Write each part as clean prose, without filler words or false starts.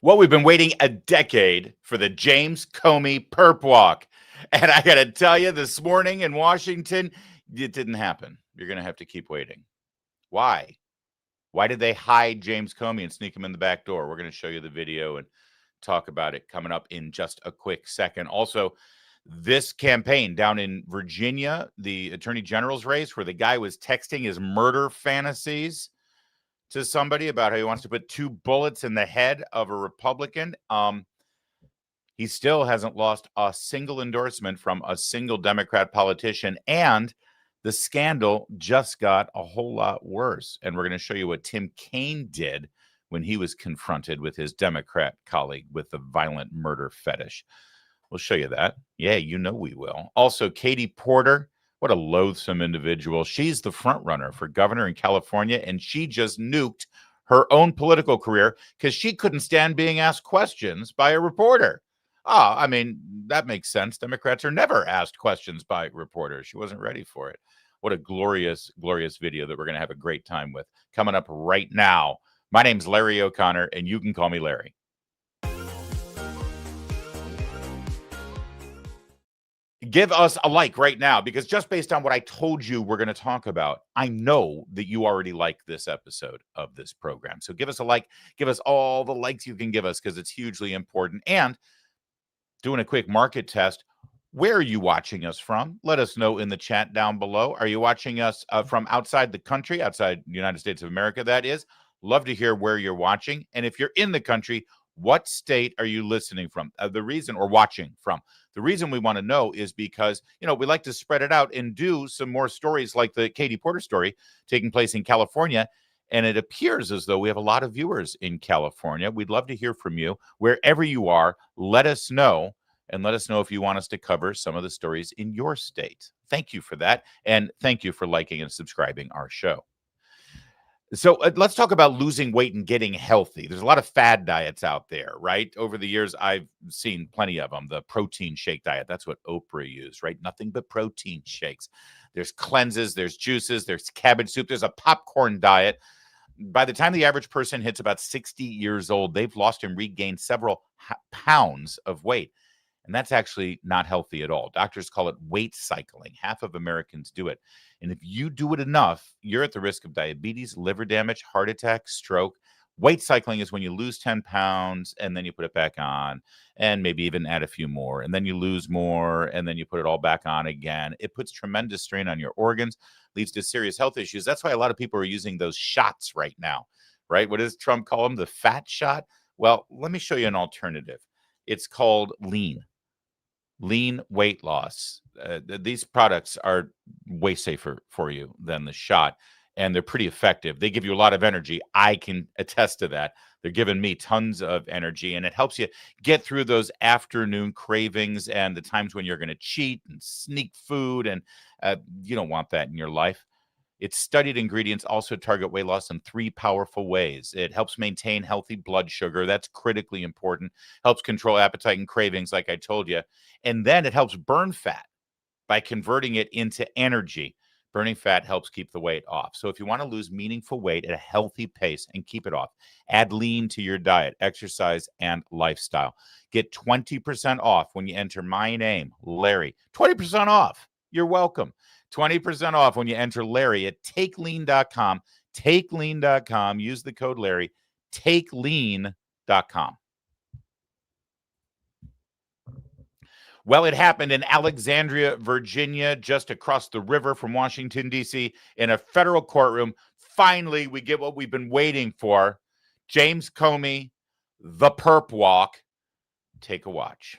Well, we've been waiting a decade for the James Comey perp walk. And I got to tell you, this morning in Washington, it didn't happen. You're going to have to keep waiting. Why? Why did they hide James Comey and sneak him in the back door? We're going to show you the video and talk about it coming up in just a quick second. Also, this campaign down in Virginia, the attorney general's race, where the guy was texting his murder fantasies to somebody about how he wants to put 2 bullets in the head of a Republican. He still hasn't lost a single endorsement from a single Democrat politician, and the scandal just got a whole lot worse. And we're going to show you what Tim Kaine did when he was confronted with his Democrat colleague with the violent murder fetish. We'll show you that. Yeah, you know we will. Also, Katie Porter, what a loathsome individual. She's the front runner for governor in California, and she just nuked her own political career because she couldn't stand being asked questions by a reporter. I mean, that makes sense. Democrats are never asked questions by reporters. She wasn't ready for it. What a glorious, glorious video that we're going to have a great time with coming up right now. My name's Larry O'Connor, and you can call me Larry. Give us a like right now, because just based on what I told you we're going to talk about, I know that you already like this episode of this program. So give us a like. Give us all the likes you can give us, because it's hugely important. And doing a quick market test, where are you watching us from? Let us know in the chat down below. Are you watching us from outside the country, outside the United States of America, that is? Love to hear where you're watching. And if you're in the country, what state are you listening from? The reason, or watching from? The reason we want to know is because, we like to spread it out and do some more stories like the Katie Porter story taking place in California. And it appears as though we have a lot of viewers in California. We'd love to hear from you. Wherever you are, let us know. And let us know if you want us to cover some of the stories in your state. Thank you for that. And thank you for liking and subscribing our show. So let's talk about losing weight and getting healthy. There's a lot of fad diets out there, right? Over the years, I've seen plenty of them. The protein shake diet, that's what Oprah used, right? Nothing but protein shakes. There's cleanses, there's juices, there's cabbage soup, there's a popcorn diet. By the time the average person hits about 60 years old, they've lost and regained several pounds of weight. And that's actually not healthy at all. Doctors call it weight cycling. Half of Americans do it. And if you do it enough, you're at the risk of diabetes, liver damage, heart attack, stroke. Weight cycling is when you lose 10 pounds and then you put it back on and maybe even add a few more. And then you lose more and then you put it all back on again. It puts tremendous strain on your organs, leads to serious health issues. That's why a lot of people are using those shots right now, right? What does Trump call them? The fat shot? Well, let me show you an alternative. It's called lean weight loss. These products are way safer for you than the shot, and they're pretty effective. They give you a lot of energy. I can attest to that. They're giving me tons of energy, and it helps you get through those afternoon cravings and the times when you're going to cheat and sneak food, and you don't want that in your life. Its studied ingredients also target weight loss in 3 powerful ways. It helps maintain healthy blood sugar. That's critically important. Helps control appetite and cravings, like I told you. And then it helps burn fat by converting it into energy. Burning fat helps keep the weight off. So if you want to lose meaningful weight at a healthy pace and keep it off, add lean to your diet, exercise, and lifestyle. Get 20% off when you enter my name, Larry. 20% off. You're welcome. 20% off when you enter Larry at takelean.com. Takelean.com. Use the code Larry. Takelean.com. Well, it happened in Alexandria, Virginia, just across the river from Washington, D.C., in a federal courtroom. Finally, we get what we've been waiting for. James Comey, the perp walk. Take a watch.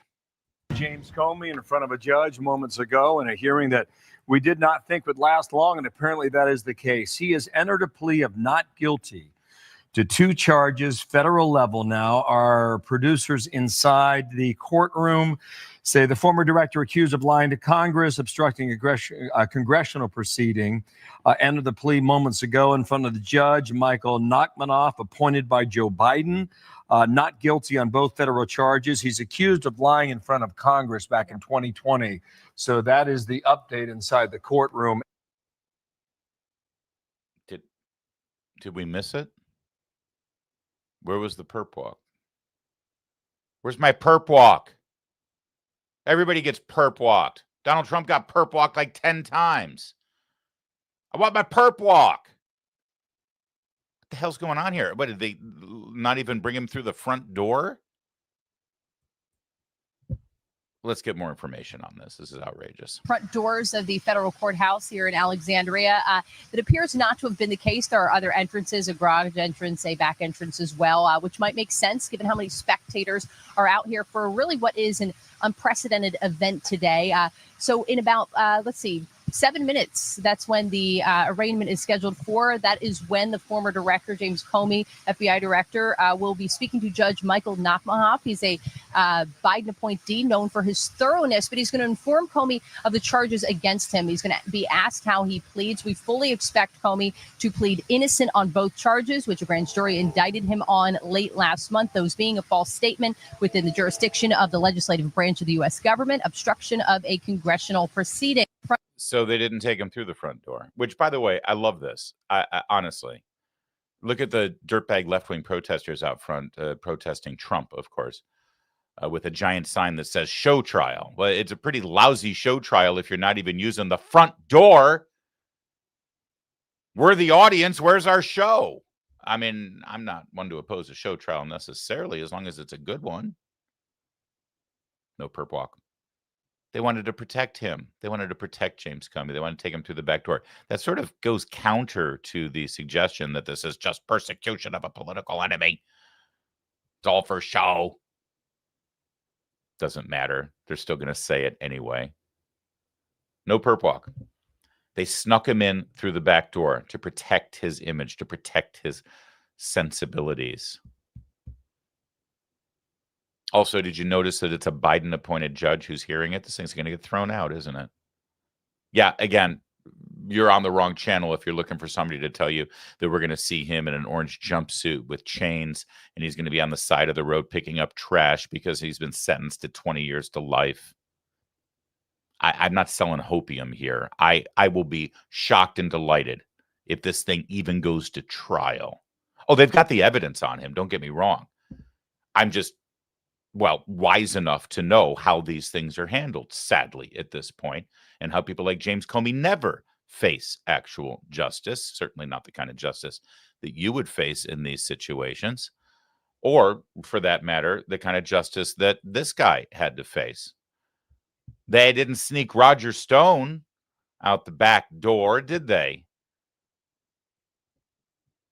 James Comey in front of a judge moments ago in a hearing that we did not think would last long, and apparently that is the case. He has entered a plea of not guilty to 2 charges, federal level now. Our producers inside the courtroom say the former director accused of lying to Congress, obstructing a congressional proceeding, entered the plea moments ago in front of the judge, Michael Nachmanoff, appointed by Joe Biden. Not guilty on both federal charges. He's accused of lying in front of Congress back in 2020. So that is the update inside the courtroom. Did we miss it? Where was the perp walk? Where's my perp walk? Everybody gets perp walked. Donald Trump got perp walked like 10 times. I want my perp walk. What the hell's going on here? What, did they not even bring him through the front door? Let's get more information on this. This is outrageous. Front doors of the federal courthouse here in Alexandria. That appears not to have been the case. There are other entrances, a garage entrance, a back entrance as well, which might make sense given how many spectators are out here for really what is an unprecedented event today. So in about, 7 minutes, that's when the arraignment is scheduled for. That is when the former director, James Comey, FBI director, will be speaking to Judge Michael Nachmanhoff. He's a Biden appointee known for his thoroughness, but he's going to inform Comey of the charges against him. He's going to be asked how he pleads. We fully expect Comey to plead innocent on both charges, which a grand jury indicted him on late last month, those being a false statement within the jurisdiction of the legislative branch of the U.S. government, obstruction of a congressional proceeding. So they didn't take him through the front door, which, by the way, I love this. I honestly, look at the dirtbag left-wing protesters out front protesting Trump, of course, with a giant sign that says show trial. Well, it's a pretty lousy show trial if you're not even using the front door. We're the audience. Where's our show? I mean, I'm not one to oppose a show trial necessarily, as long as it's a good one. No perp walk. They wanted to protect him. They wanted to protect James Comey. They wanted to take him through the back door. That sort of goes counter to the suggestion that this is just persecution of a political enemy. It's all for show. Doesn't matter. They're still going to say it anyway. No perp walk. They snuck him in through the back door to protect his image, to protect his sensibilities. Also, did you notice that it's a Biden-appointed judge who's hearing it? This thing's going to get thrown out, isn't it? Yeah, again, you're on the wrong channel if you're looking for somebody to tell you that we're going to see him in an orange jumpsuit with chains, and he's going to be on the side of the road picking up trash because he's been sentenced to 20 years to life. I'm not selling hopium here. I will be shocked and delighted if this thing even goes to trial. Oh, they've got the evidence on him. Don't get me wrong. I'm just wise enough to know how these things are handled, sadly, at this point, and how people like James Comey never face actual justice, certainly not the kind of justice that you would face in these situations, or, for that matter, the kind of justice that this guy had to face. They didn't sneak Roger Stone out the back door, did they?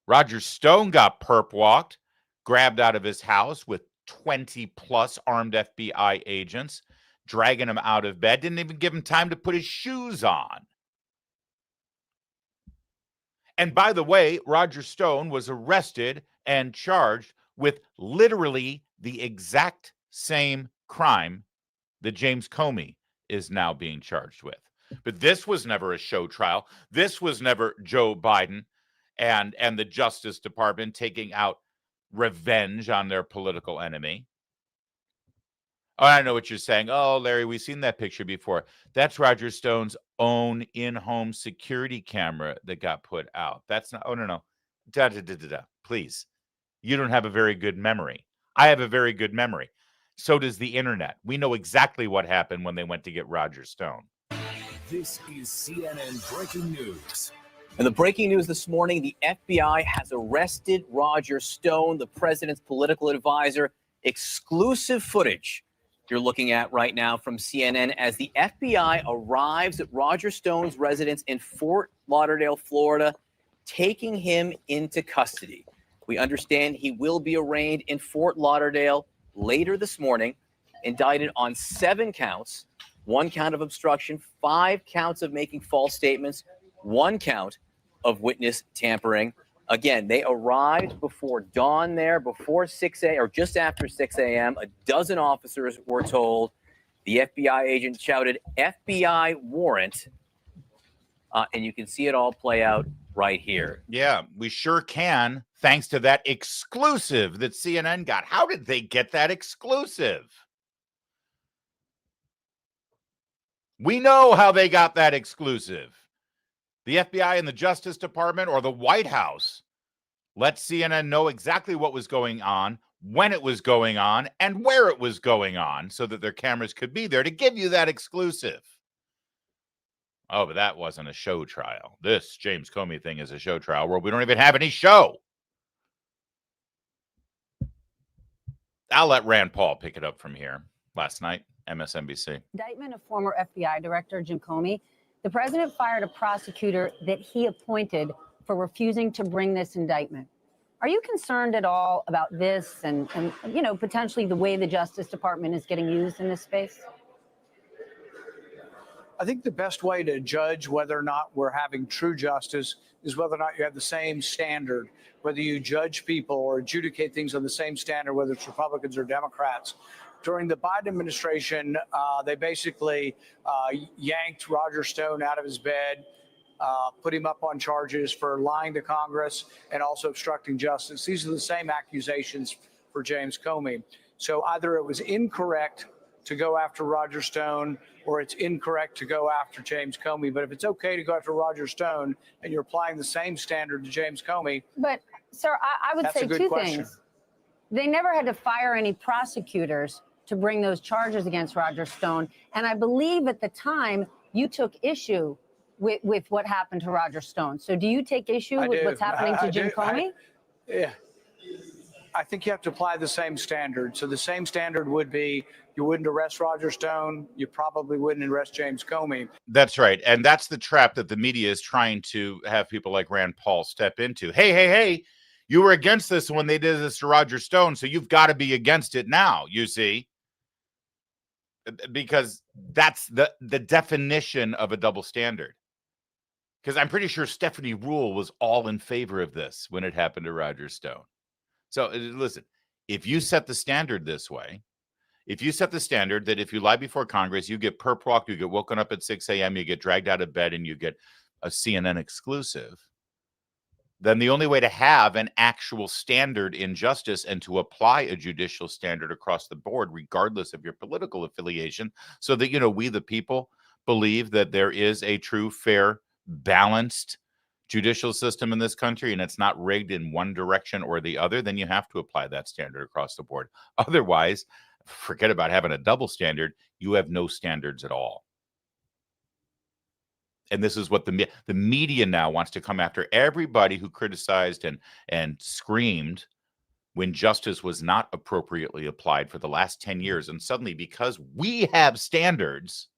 Roger Stone got perp walked, grabbed out of his house with 20-plus armed FBI agents, dragging him out of bed. Didn't even give him time to put his shoes on. And by the way, Roger Stone was arrested and charged with literally the exact same crime that James Comey is now being charged with. But this was never a show trial. This was never Joe Biden and the Justice Department taking out revenge on their political enemy. Oh, I know what you're saying. Oh, Larry, we've seen that picture before. That's Roger Stone's own in-home security camera that got put out. That's not, oh, no. Please. You don't have a very good memory. I have a very good memory. So does the internet. We know exactly what happened when they went to get Roger Stone. This is CNN Breaking News. And the breaking news this morning, the FBI has arrested Roger Stone, the president's political advisor. Exclusive footage you're looking at right now from CNN as the FBI arrives at Roger Stone's residence in Fort Lauderdale, Florida, taking him into custody. We understand he will be arraigned in Fort Lauderdale later this morning, indicted on 7 counts, 1 count of obstruction, 5 counts of making false statements, 1 count of witness tampering. Again, they arrived before dawn there, before 6 a.m. or just after 6 a.m. A dozen officers were told. The FBI agent shouted, FBI warrant. And you can see it all play out right here. Yeah, we sure can, thanks to that exclusive that CNN got. How did they get that exclusive? We know how they got that exclusive. The FBI and the Justice Department or the White House Let CNN know exactly what was going on, when it was going on, and where it was going on so that their cameras could be there to give you that exclusive. Oh, but that wasn't a show trial. This James Comey thing is a show trial where we don't even have any show. I'll let Rand Paul pick it up from here. Last night, MSNBC. Indictment of former FBI Director Jim Comey. The president fired a prosecutor that he appointed for refusing to bring this indictment. Are you concerned at all about this and potentially the way the Justice Department is getting used in this space? I think the best way to judge whether or not we're having true justice is whether or not you have the same standard, whether you judge people or adjudicate things on the same standard, whether it's Republicans or Democrats. During the Biden administration, they basically yanked Roger Stone out of his bed, put him up on charges for lying to Congress and also obstructing justice. These are the same accusations for James Comey. So either it was incorrect to go after Roger Stone or it's incorrect to go after James Comey. But if it's okay to go after Roger Stone and you're applying the same standard to James Comey. But, sir, I would say two things. They never had to fire any prosecutors to bring those charges against Roger Stone. And I believe at the time you took issue with what happened to Roger Stone. So do you take issue with what's happening to Jim Comey? Yeah. I think you have to apply the same standard. So the same standard would be you wouldn't arrest Roger Stone. You probably wouldn't arrest James Comey. That's right. And that's the trap that the media is trying to have people like Rand Paul step into. Hey, you were against this when they did this to Roger Stone, so you've got to be against it now, you see. Because that's the definition of a double standard. Because I'm pretty sure Stephanie Ruhle was all in favor of this when it happened to Roger Stone. So listen, if you set the standard this way, if you set the standard that if you lie before Congress, you get perp walked, you get woken up at 6 a.m., you get dragged out of bed, and you get a CNN exclusive, then the only way to have an actual standard in justice and to apply a judicial standard across the board, regardless of your political affiliation, so that, we the people believe that there is a true, fair, balanced judicial system in this country and it's not rigged in one direction or the other, then you have to apply that standard across the board. Otherwise, forget about having a double standard. You have no standards at all. And this is what the media now wants to come after everybody who criticized and screamed when justice was not appropriately applied for the last 10 years. And suddenly, because we have standards,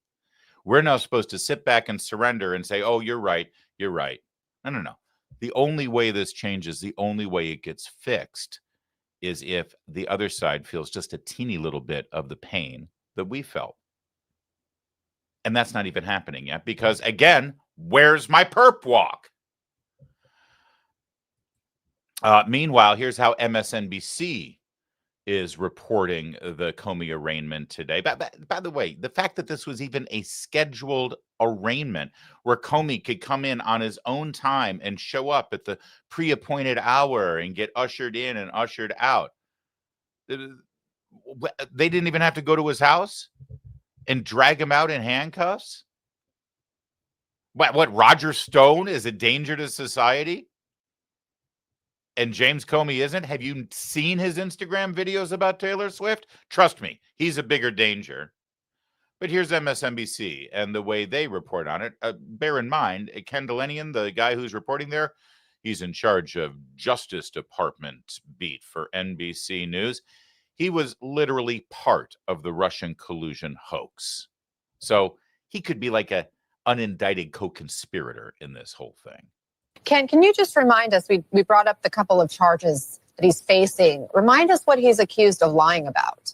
we're now supposed to sit back and surrender and say, oh, you're right. No. The only way this changes, the only way it gets fixed is if the other side feels just a teeny little bit of the pain that we felt. And that's not even happening yet because, again, where's my perp walk? Meanwhile, here's how MSNBC is reporting the Comey arraignment today. By the way, the fact that this was even a scheduled arraignment where Comey could come in on his own time and show up at the pre-appointed hour and get ushered in and ushered out. They didn't even have to go to his house and drag him out in handcuffs? What Roger Stone is a danger to society? And James Comey isn't? Have you seen his Instagram videos about Taylor Swift? Trust me, he's a bigger danger. But here's MSNBC and the way they report on it. Bear in mind, Ken Delenian, the guy who's reporting there, he's in charge of Justice Department beat for NBC News. He was literally part of the Russian collusion hoax. So he could be like an unindicted co-conspirator in this whole thing. Ken, can you just remind us, we brought up the couple of charges that he's facing. Remind us what he's accused of lying about.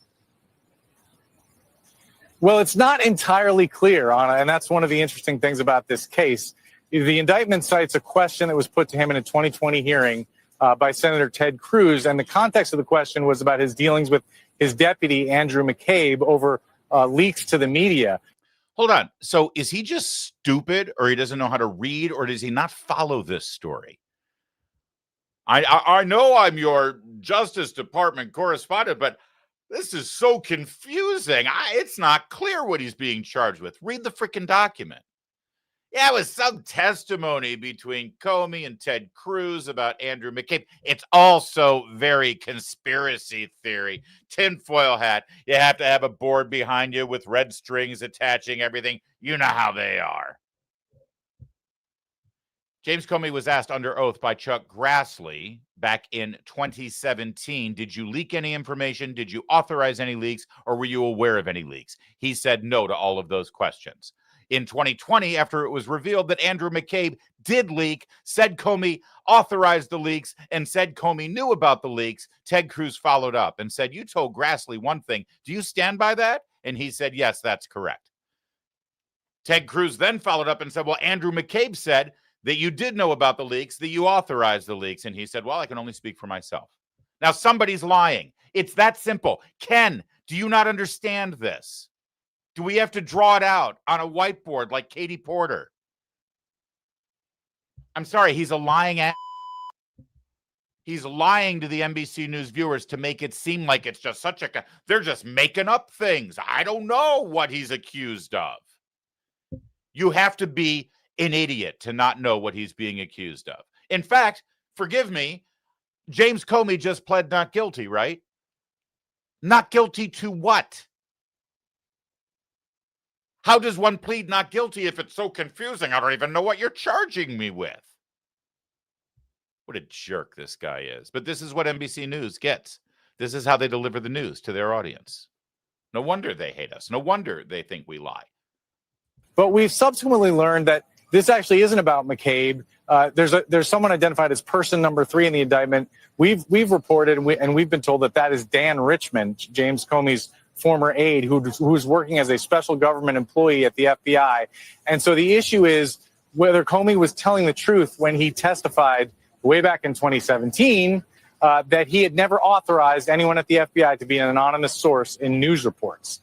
Well, it's not entirely clear, Anna, and that's one of the interesting things about this case. The indictment cites a question that was put to him in a 2020 hearing by Senator Ted Cruz, and the context of the question was about his dealings with his deputy, Andrew McCabe, over leaks to the media. Hold on. So is he just stupid or he doesn't know how to read or does he not follow this story? I know I'm your Justice Department correspondent, but this is so confusing. It's not clear what he's being charged with. Read the freaking document. Yeah, it was some testimony between Comey and Ted Cruz about Andrew McCabe. It's also very conspiracy theory. Tinfoil hat. You have to have a board behind you with red strings attaching everything. You know how they are. James Comey was asked under oath by Chuck Grassley back in 2017, did you leak any information? Did you authorize any leaks? Or were you aware of any leaks? He said no to all of those questions. In 2020, after it was revealed that Andrew McCabe did leak, said Comey authorized the leaks, and said Comey knew about the leaks, Ted Cruz followed up and said, you told Grassley one thing. Do you stand by that? And he said, yes, that's correct. Ted Cruz then followed up and said, well, Andrew McCabe said that you did know about the leaks, that you authorized the leaks. And he said, well, I can only speak for myself. Now, somebody's lying. It's that simple. Ken, do you not understand this? Do we have to draw it out on a whiteboard like Katie Porter? I'm sorry, he's a lying ass. He's lying to the NBC News viewers to make it seem like it's just such a... They're just making up things. I don't know what he's accused of. You have to be an idiot to not know what he's being accused of. In fact, forgive me, James Comey just pled not guilty, right? Not guilty to what? How does one plead not guilty if it's so confusing? I don't even know what you're charging me with. What a jerk this guy is. But this is what NBC News gets. This is how they deliver the news to their audience. No wonder they hate us. No wonder they think we lie. But we've subsequently learned that this actually isn't about McCabe. There's someone identified as person number 3 in the indictment. We've reported and we've been told that is Dan Richmond, James Comey's former aide, who's working as a special government employee at the FBI. And so the issue is whether Comey was telling the truth when he testified way back in 2017 that he had never authorized anyone at the FBI to be an anonymous source in news reports.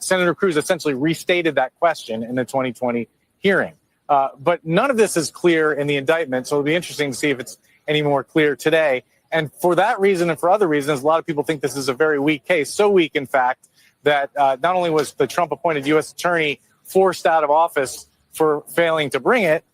Senator Cruz essentially restated that question in the 2020 hearing. But none of this is clear in the indictment, so it'll be interesting to see if it's any more clear today. And for that reason and for other reasons, a lot of people think this is a very weak case. So weak, in fact, that not only was the Trump-appointed U.S. attorney forced out of office for failing to bring it,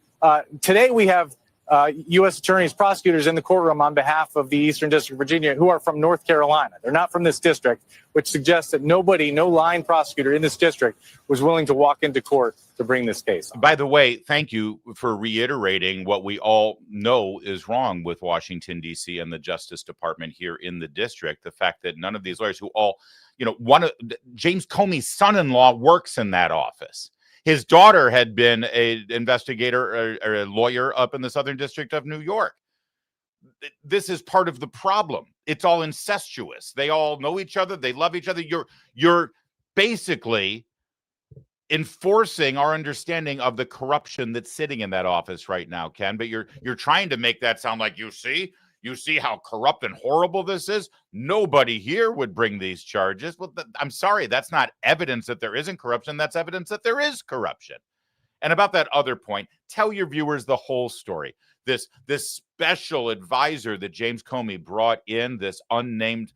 today we have U.S. attorneys, prosecutors in the courtroom on behalf of the Eastern District of Virginia who are from North Carolina. They're not from this district, which suggests that no line prosecutor in this district was willing to walk into court to bring this case on. By the way, thank you for reiterating what we all know is wrong with Washington, D.C. and the Justice Department here in the district. The fact that none of these lawyers who all, James Comey's son-in-law works in that office. His daughter had been an investigator or a lawyer up in the Southern District of New York. This is part of the problem. It's all incestuous. They all know each other. They love each other. You're basically enforcing our understanding of the corruption that's sitting in that office right now, Ken. But you're trying to make that sound like, you see how corrupt and horrible this is? Nobody here would bring these charges. Well, I'm sorry, that's not evidence that there isn't corruption. That's evidence that there is corruption. And about that other point, tell your viewers the whole story. This special advisor that James Comey brought in, this unnamed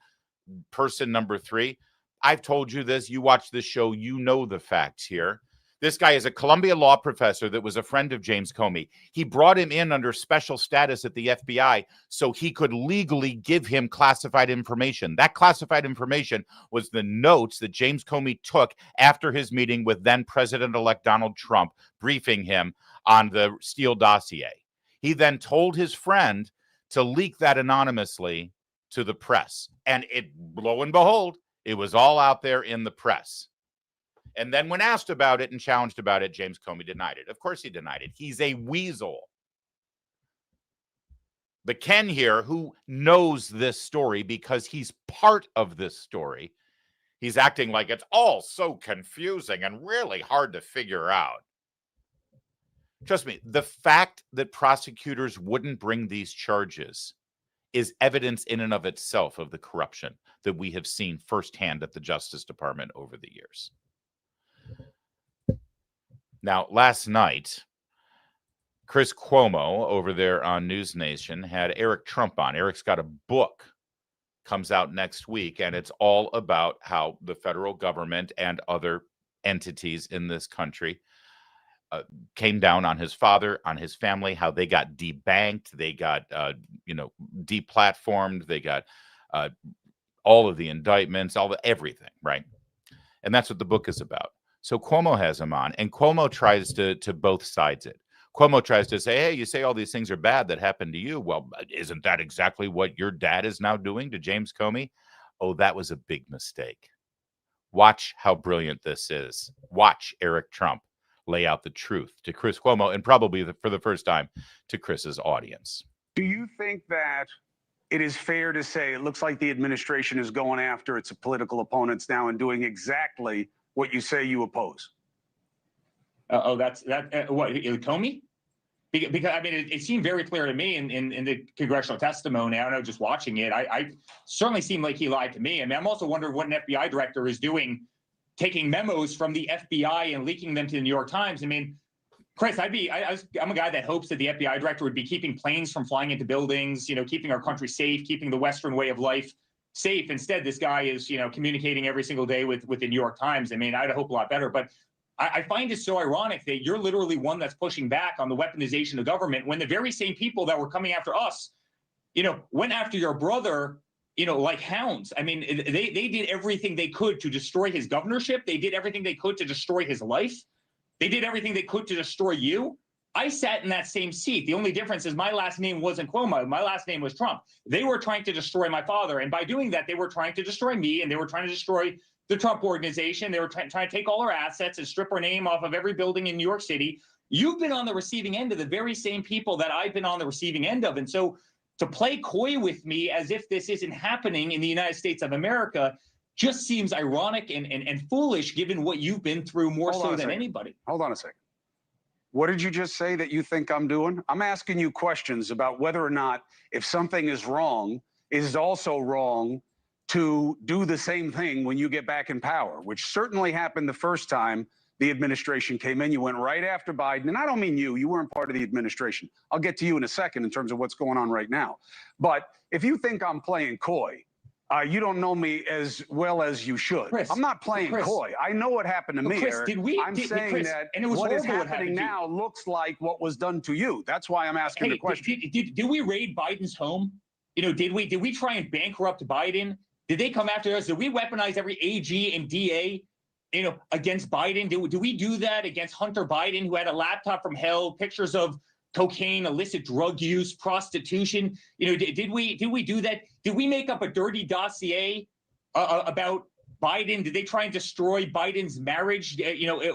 person number 3, I've told you this. You watch this show, you know the facts here. This guy is a Columbia law professor that was a friend of James Comey. He brought him in under special status at the FBI so he could legally give him classified information. That classified information was the notes that James Comey took after his meeting with then President-elect Donald Trump, briefing him on the Steele dossier. He then told his friend to leak that anonymously to the press. And lo and behold, it was all out there in the press. And then when asked about it and challenged about it, James Comey denied it. Of course he denied it. He's a weasel. But Ken here, who knows this story because he's part of this story, he's acting like it's all so confusing and really hard to figure out. Trust me, the fact that prosecutors wouldn't bring these charges is evidence in and of itself of the corruption that we have seen firsthand at the Justice Department over the years. Now, last night, Chris Cuomo over there on News Nation had Eric Trump on. Eric's got a book, comes out next week, and it's all about how the federal government and other entities in this country came down on his father, on his family, how they got debanked, they got, deplatformed, they got all of the indictments, everything, right? And that's what the book is about. So Cuomo has him on, and Cuomo tries to both sides it. Cuomo tries to say, hey, you say all these things are bad that happened to you. Well, isn't that exactly what your dad is now doing to James Comey? Oh, that was a big mistake. Watch how brilliant this is. Watch Eric Trump lay out the truth to Chris Cuomo, and probably for the first time to Chris's audience. Do you think that it is fair to say it looks like the administration is going after its political opponents now and doing exactly what you say you oppose? What, Comey? Because I mean, it seemed very clear to me in the congressional testimony. I don't know, just watching it, I certainly seemed like he lied to me. I mean, I'm also wondering what an FBI director is doing, taking memos from the FBI and leaking them to the New York Times. I mean, Chris, I'm a guy that hopes that the FBI director would be keeping planes from flying into buildings, keeping our country safe, keeping the Western way of life safe. Instead, this guy is, communicating every single day with the New York Times. I mean, I'd hope a lot better, but I find it so ironic that you're literally one that's pushing back on the weaponization of government when the very same people that were coming after us, went after your brother, like hounds. I mean, they did everything they could to destroy his governorship. They did everything they could to destroy his life. They did everything they could to destroy you. I sat in that same seat. The only difference is my last name wasn't Cuomo. My last name was Trump. They were trying to destroy my father. And by doing that, they were trying to destroy me, and they were trying to destroy the Trump organization. They were trying to take all our assets and strip our name off of every building in New York City. You've been on the receiving end of the very same people that I've been on the receiving end of. And so to play coy with me as if this isn't happening in the United States of America just seems ironic and foolish, given what you've been through more so than anybody. Hold on a second. What did you just say that you think I'm doing? I'm asking you questions about whether or not, if something is wrong, it is also wrong to do the same thing when you get back in power, which certainly happened the first time the administration came in. You went right after Biden. And I don't mean you weren't part of the administration. I'll get to you in a second in terms of what's going on right now. But if you think I'm playing coy, you don't know me as well as you should. Chris, I'm not playing coy. I know what happened to me, Chris, Eric. I'm saying Chris, that and it was what is horrible happening now looks like what was done to you. That's why I'm asking the question. Did we raid Biden's home? Did we try and bankrupt Biden? Did they come after us? Did we weaponize every AG and DA, against Biden? Did we do that against Hunter Biden, who had a laptop from hell, pictures of cocaine, illicit drug use, prostitution? Did we do that? Did we make up a dirty dossier about Biden? Did they try and destroy Biden's marriage?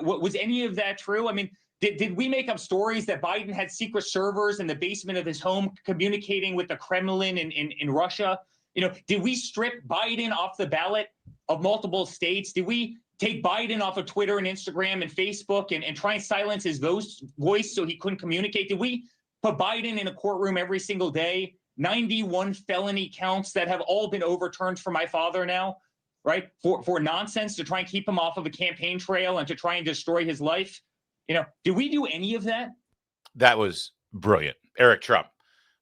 Was any of that true? I mean, did we make up stories that Biden had secret servers in the basement of his home communicating with the Kremlin in Russia? Did we strip Biden off the ballot of multiple states? Did we take Biden off of Twitter and Instagram and Facebook and try and silence his voice so he couldn't communicate? Did we put Biden in a courtroom every single day? 91 felony counts that have all been overturned for my father now, right? For nonsense, to try and keep him off of a campaign trail and to try and destroy his life. Did we do any of that? That was brilliant. Eric Trump,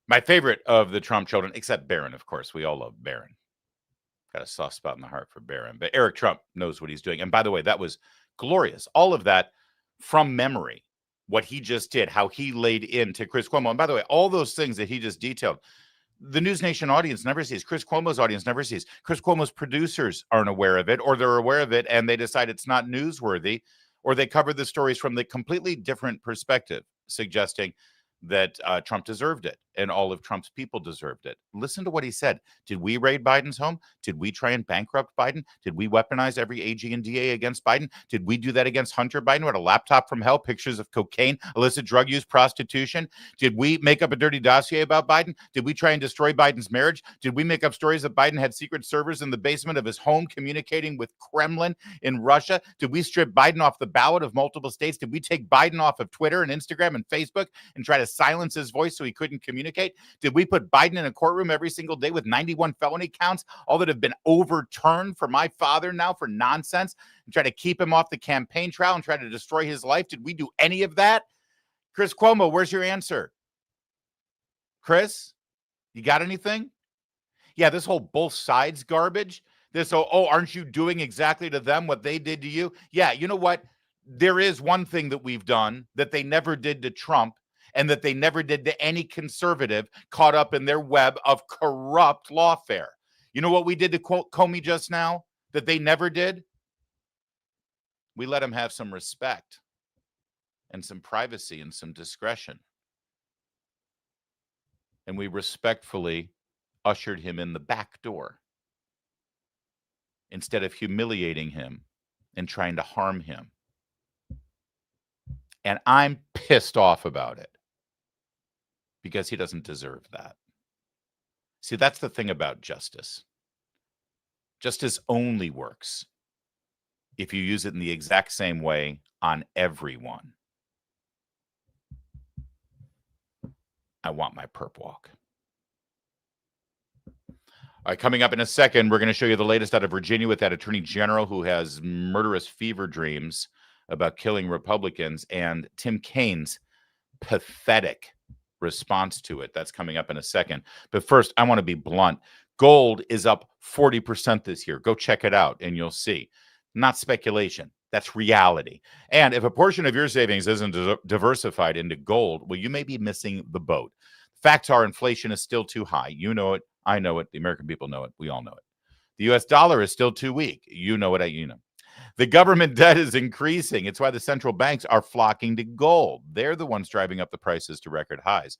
my favorite of the Trump children, except Barron, of course. We all love Barron. Got a soft spot in the heart for Barron. But Eric Trump knows what he's doing. And by the way, that was glorious. All of that from memory, what he just did, how he laid into Chris Cuomo. And by the way, all those things that he just detailed, the News Nation audience never sees. Chris Cuomo's audience never sees. Chris Cuomo's producers aren't aware of it, or they're aware of it and they decide it's not newsworthy, or they cover the stories from the completely different perspective, suggesting that Trump deserved it and all of Trump's people deserved it. Listen to what he said. Did we raid Biden's home? Did we try and bankrupt Biden? Did we weaponize every AG and DA against Biden? Did we do that against Hunter Biden, who had a laptop from hell, pictures of cocaine, illicit drug use, prostitution? Did we make up a dirty dossier about Biden? Did we try and destroy Biden's marriage? Did we make up stories that Biden had secret servers in the basement of his home communicating with Kremlin in Russia? Did we strip Biden off the ballot of multiple states? Did we take Biden off of Twitter and Instagram and Facebook and try to silence his voice so he couldn't communicate? Did we put Biden in a courtroom every single day with 91 felony counts, all that have been overturned for my father now for nonsense, and try to keep him off the campaign trail and try to destroy his life? Did we do any of that? Chris Cuomo, where's your answer? Chris, you got anything? Yeah, this whole both sides garbage. This, aren't you doing exactly to them what they did to you? Yeah, you know what? there is one thing that we've done that they never did to Trump and that they never did to any conservative caught up in their web of corrupt lawfare. You know what we did to Comey just now that they never did? We let him have some respect and some privacy and some discretion. And we respectfully ushered him in the back door instead of humiliating him and trying to harm him. And I'm pissed off about it because he doesn't deserve that. See, that's the thing about justice. Justice only works if you use it in the exact same way on everyone. I want my perp walk. All right, coming up in a second, we're going to show you the latest out of Virginia with that attorney general who has murderous fever dreams about killing Republicans and Tim Kaine's pathetic response to it. That's coming up in a second. But first, I want to be blunt. Gold is up 40% this year. Go check it out and you'll see. Not speculation. That's reality. And if a portion of your savings isn't diversified into gold, well, you may be missing the boat. Facts are inflation is still too high. You know it. I know it. The American people know it. We all know it. The U.S. dollar is still too weak. You know it. You know. The government debt is increasing. It's why the central banks are flocking to gold. They're the ones driving up the prices to record highs.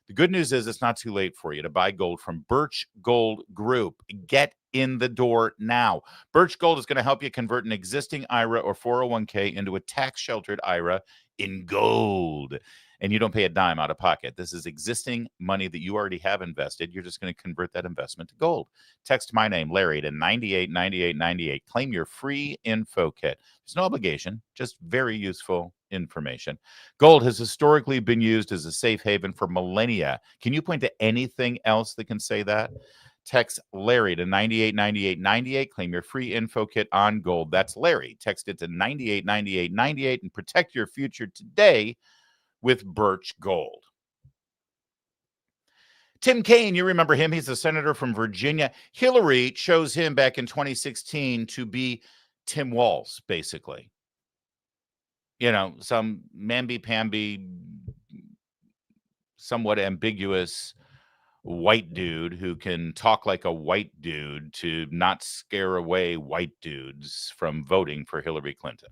The good news is it's not too late for you to buy gold from Birch Gold Group. Get in the door now. Birch Gold is going to help you convert an existing IRA or 401k into a tax-sheltered IRA in gold. And you don't pay a dime out of pocket. This is existing money that you already have invested. You're just going to convert that investment to gold. Text my name, Larry, to 989898. Claim your free info kit. There's no obligation, just very useful information. Gold has historically been used as a safe haven for millennia. Can you point to anything else that can say that? Text Larry to 989898. Claim your free info kit on gold. That's Larry. Text it to 989898 and protect your future today with Birch Gold. Tim Kaine, you remember him. He's a senator from Virginia. Hillary chose him back in 2016 to be Tim Walz, basically. You know, some mamby-pamby, somewhat ambiguous white dude who can talk like a white dude to not scare away white dudes from voting for Hillary Clinton.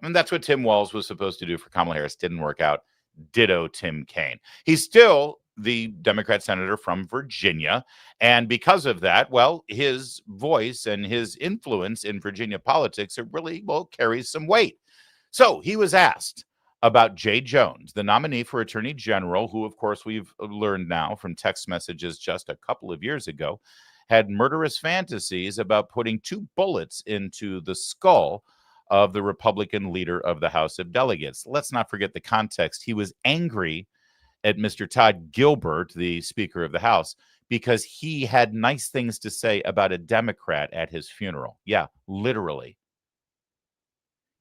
I mean, that's what Tim Walz was supposed to do for Kamala Harris. Didn't work out. Ditto Tim Kaine. He's still the Democrat senator from Virginia. And because of that, well, his voice and his influence in Virginia politics, it really, well, carries some weight. So he was asked about Jay Jones, the nominee for Attorney General, who, of course, we've learned now from text messages just a couple of years ago, had murderous fantasies about putting 2 bullets into the skull of the Republican leader of the House of Delegates. Let's not forget the context. He was angry at Mr. Todd Gilbert, the Speaker of the House, because he had nice things to say about a Democrat at his funeral. Yeah, literally.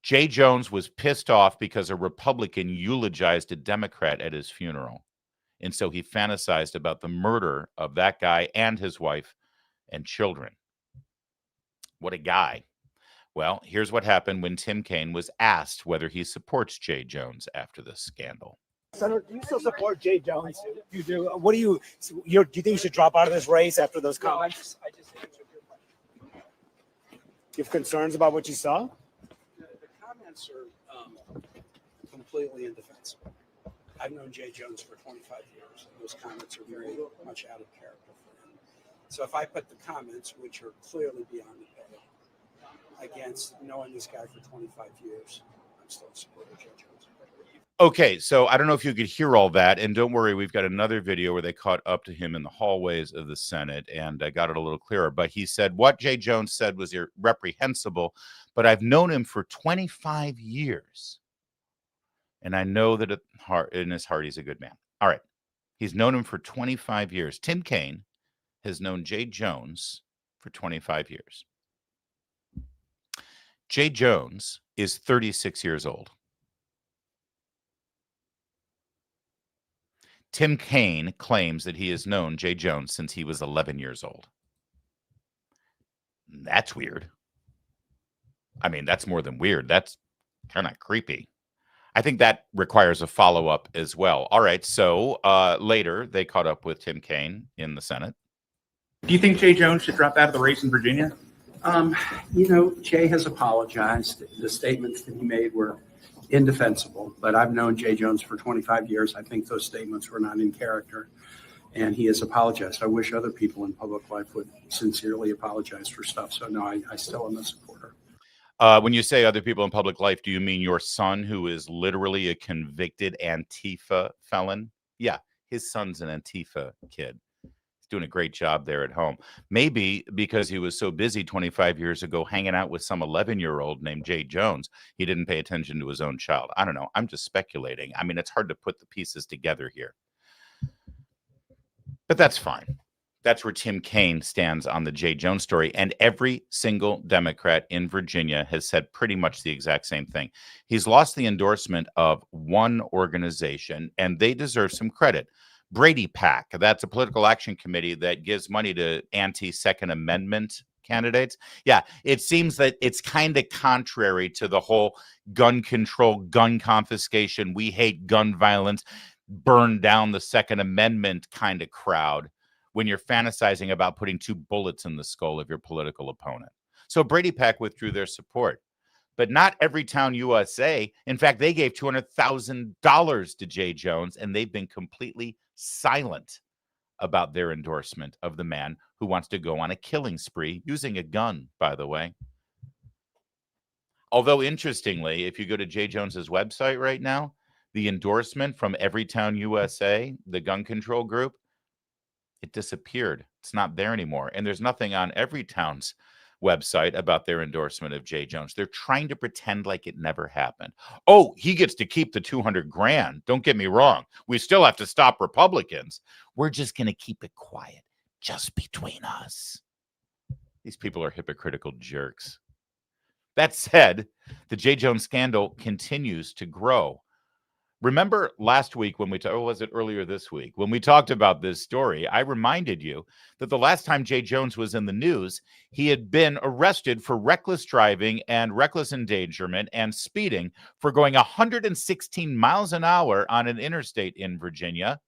Jay Jones was pissed off because a Republican eulogized a Democrat at his funeral. And so he fantasized about the murder of that guy and his wife and children. What a guy. Well, here's what happened when Tim Kaine was asked whether he supports Jay Jones after this scandal. Senator, do you still support Jay Jones? You do. What do you think you should drop out of this race after those comments? I just answered your question. You have concerns about what you saw? The comments are completely indefensible. I've known Jay Jones for 25 years, and those comments are very much out of character for him. So if I put the comments, which are clearly beyond the pale, against knowing this guy for 25 years, I'm still a supporter of Jay Jones. Okay, so I don't know if you could hear all that, and don't worry, we've got another video where they caught up to him in the hallways of the Senate, and I got it a little clearer. But he said what Jay Jones said was reprehensible, but I've known him for 25 years, and I know that in his heart he's a good man. All right, he's known him for 25 years. Tim Kaine has known Jay Jones for 25 years. Jay Jones is 36 years old. Tim Kaine claims that he has known Jay Jones since he was 11 years old. That's weird. I mean, that's more than weird. That's Kind of creepy. I think that requires a follow-up as well. All right, so later they caught up with Tim Kaine in the Senate. Do you think Jay Jones should drop out of the race in Virginia? Jay has apologized. The statements that he made were indefensible, but I've known Jay Jones for 25 years. I think those statements were not in character, and he has apologized. I wish other people in public life would sincerely apologize for stuff. So, no, I still am a supporter. When you say other people in public life, do you mean your son, who is literally a convicted Antifa felon? Yeah, his son's an Antifa kid. He's doing a great job there at home. Maybe because he was so busy 25 years ago hanging out with some 11-year-old named Jay Jones, he didn't pay attention to his own child. I don't know. I'm just speculating. I mean, it's hard to put the pieces together here. But that's fine. That's where Tim Kaine stands on the Jay Jones story. And every single Democrat in Virginia has said pretty much the exact same thing. He's lost the endorsement of one organization, and they deserve some credit. Brady PAC, that's a political action committee that gives money to anti-Second Amendment candidates. Yeah, it seems that it's kind of contrary to the whole gun control, gun confiscation, we hate gun violence, burn down the Second Amendment kind of crowd, when you're fantasizing about putting 2 bullets in the skull of your political opponent. So Brady PAC withdrew their support. But not Everytown USA. In fact, they gave $200,000 to Jay Jones, and they've been completely silent about their endorsement of the man who wants to go on a killing spree using a gun, by the way. Although, interestingly, if you go to Jay Jones's website right now, the endorsement from Everytown USA, the gun control group, it disappeared. It's not there anymore. And there's nothing on Everytown's website about their endorsement of Jay Jones. They're trying to pretend like it never happened. Oh, he gets to keep the $200,000. Don't get me wrong. We still have to stop Republicans. We're just going to keep it quiet, just between us. These people are hypocritical jerks. That said, the Jay Jones scandal continues to grow. Remember last week when was it earlier this week? When we talked about this story, I reminded you that the last time Jay Jones was in the news, he had been arrested for reckless driving and reckless endangerment and speeding for going 116 miles an hour on an interstate in Virginia.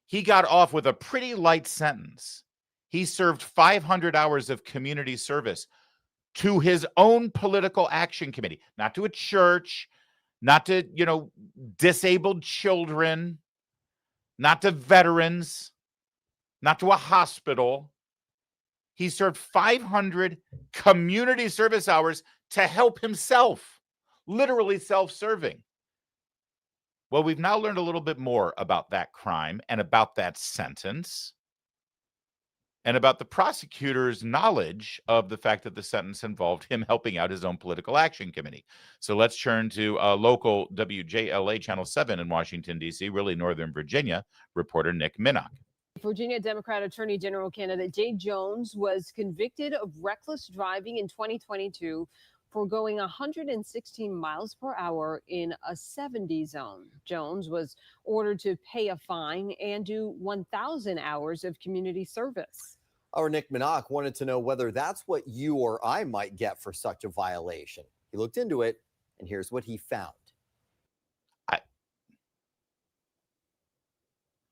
He got off with a pretty light sentence. He served 500 hours of community service to his own political action committee, not to a church, not to, disabled children, not to veterans, not to a hospital. He served 500 community service hours to help himself, literally self-serving. Well, we've now learned a little bit more about that crime and about that sentence and about the prosecutor's knowledge of the fact that the sentence involved him helping out his own political action committee. So let's turn to local WJLA Channel 7 in Washington, D.C., really Northern Virginia, reporter Nick Minnock. Virginia Democrat Attorney General candidate Jay Jones was convicted of reckless driving in 2022 for going 116 miles per hour in a 70 zone. Jones was ordered to pay a fine and do 1,000 hours of community service. Our Nick Minnock wanted to know whether that's what you or I might get for such a violation. He looked into it, and here's what he found.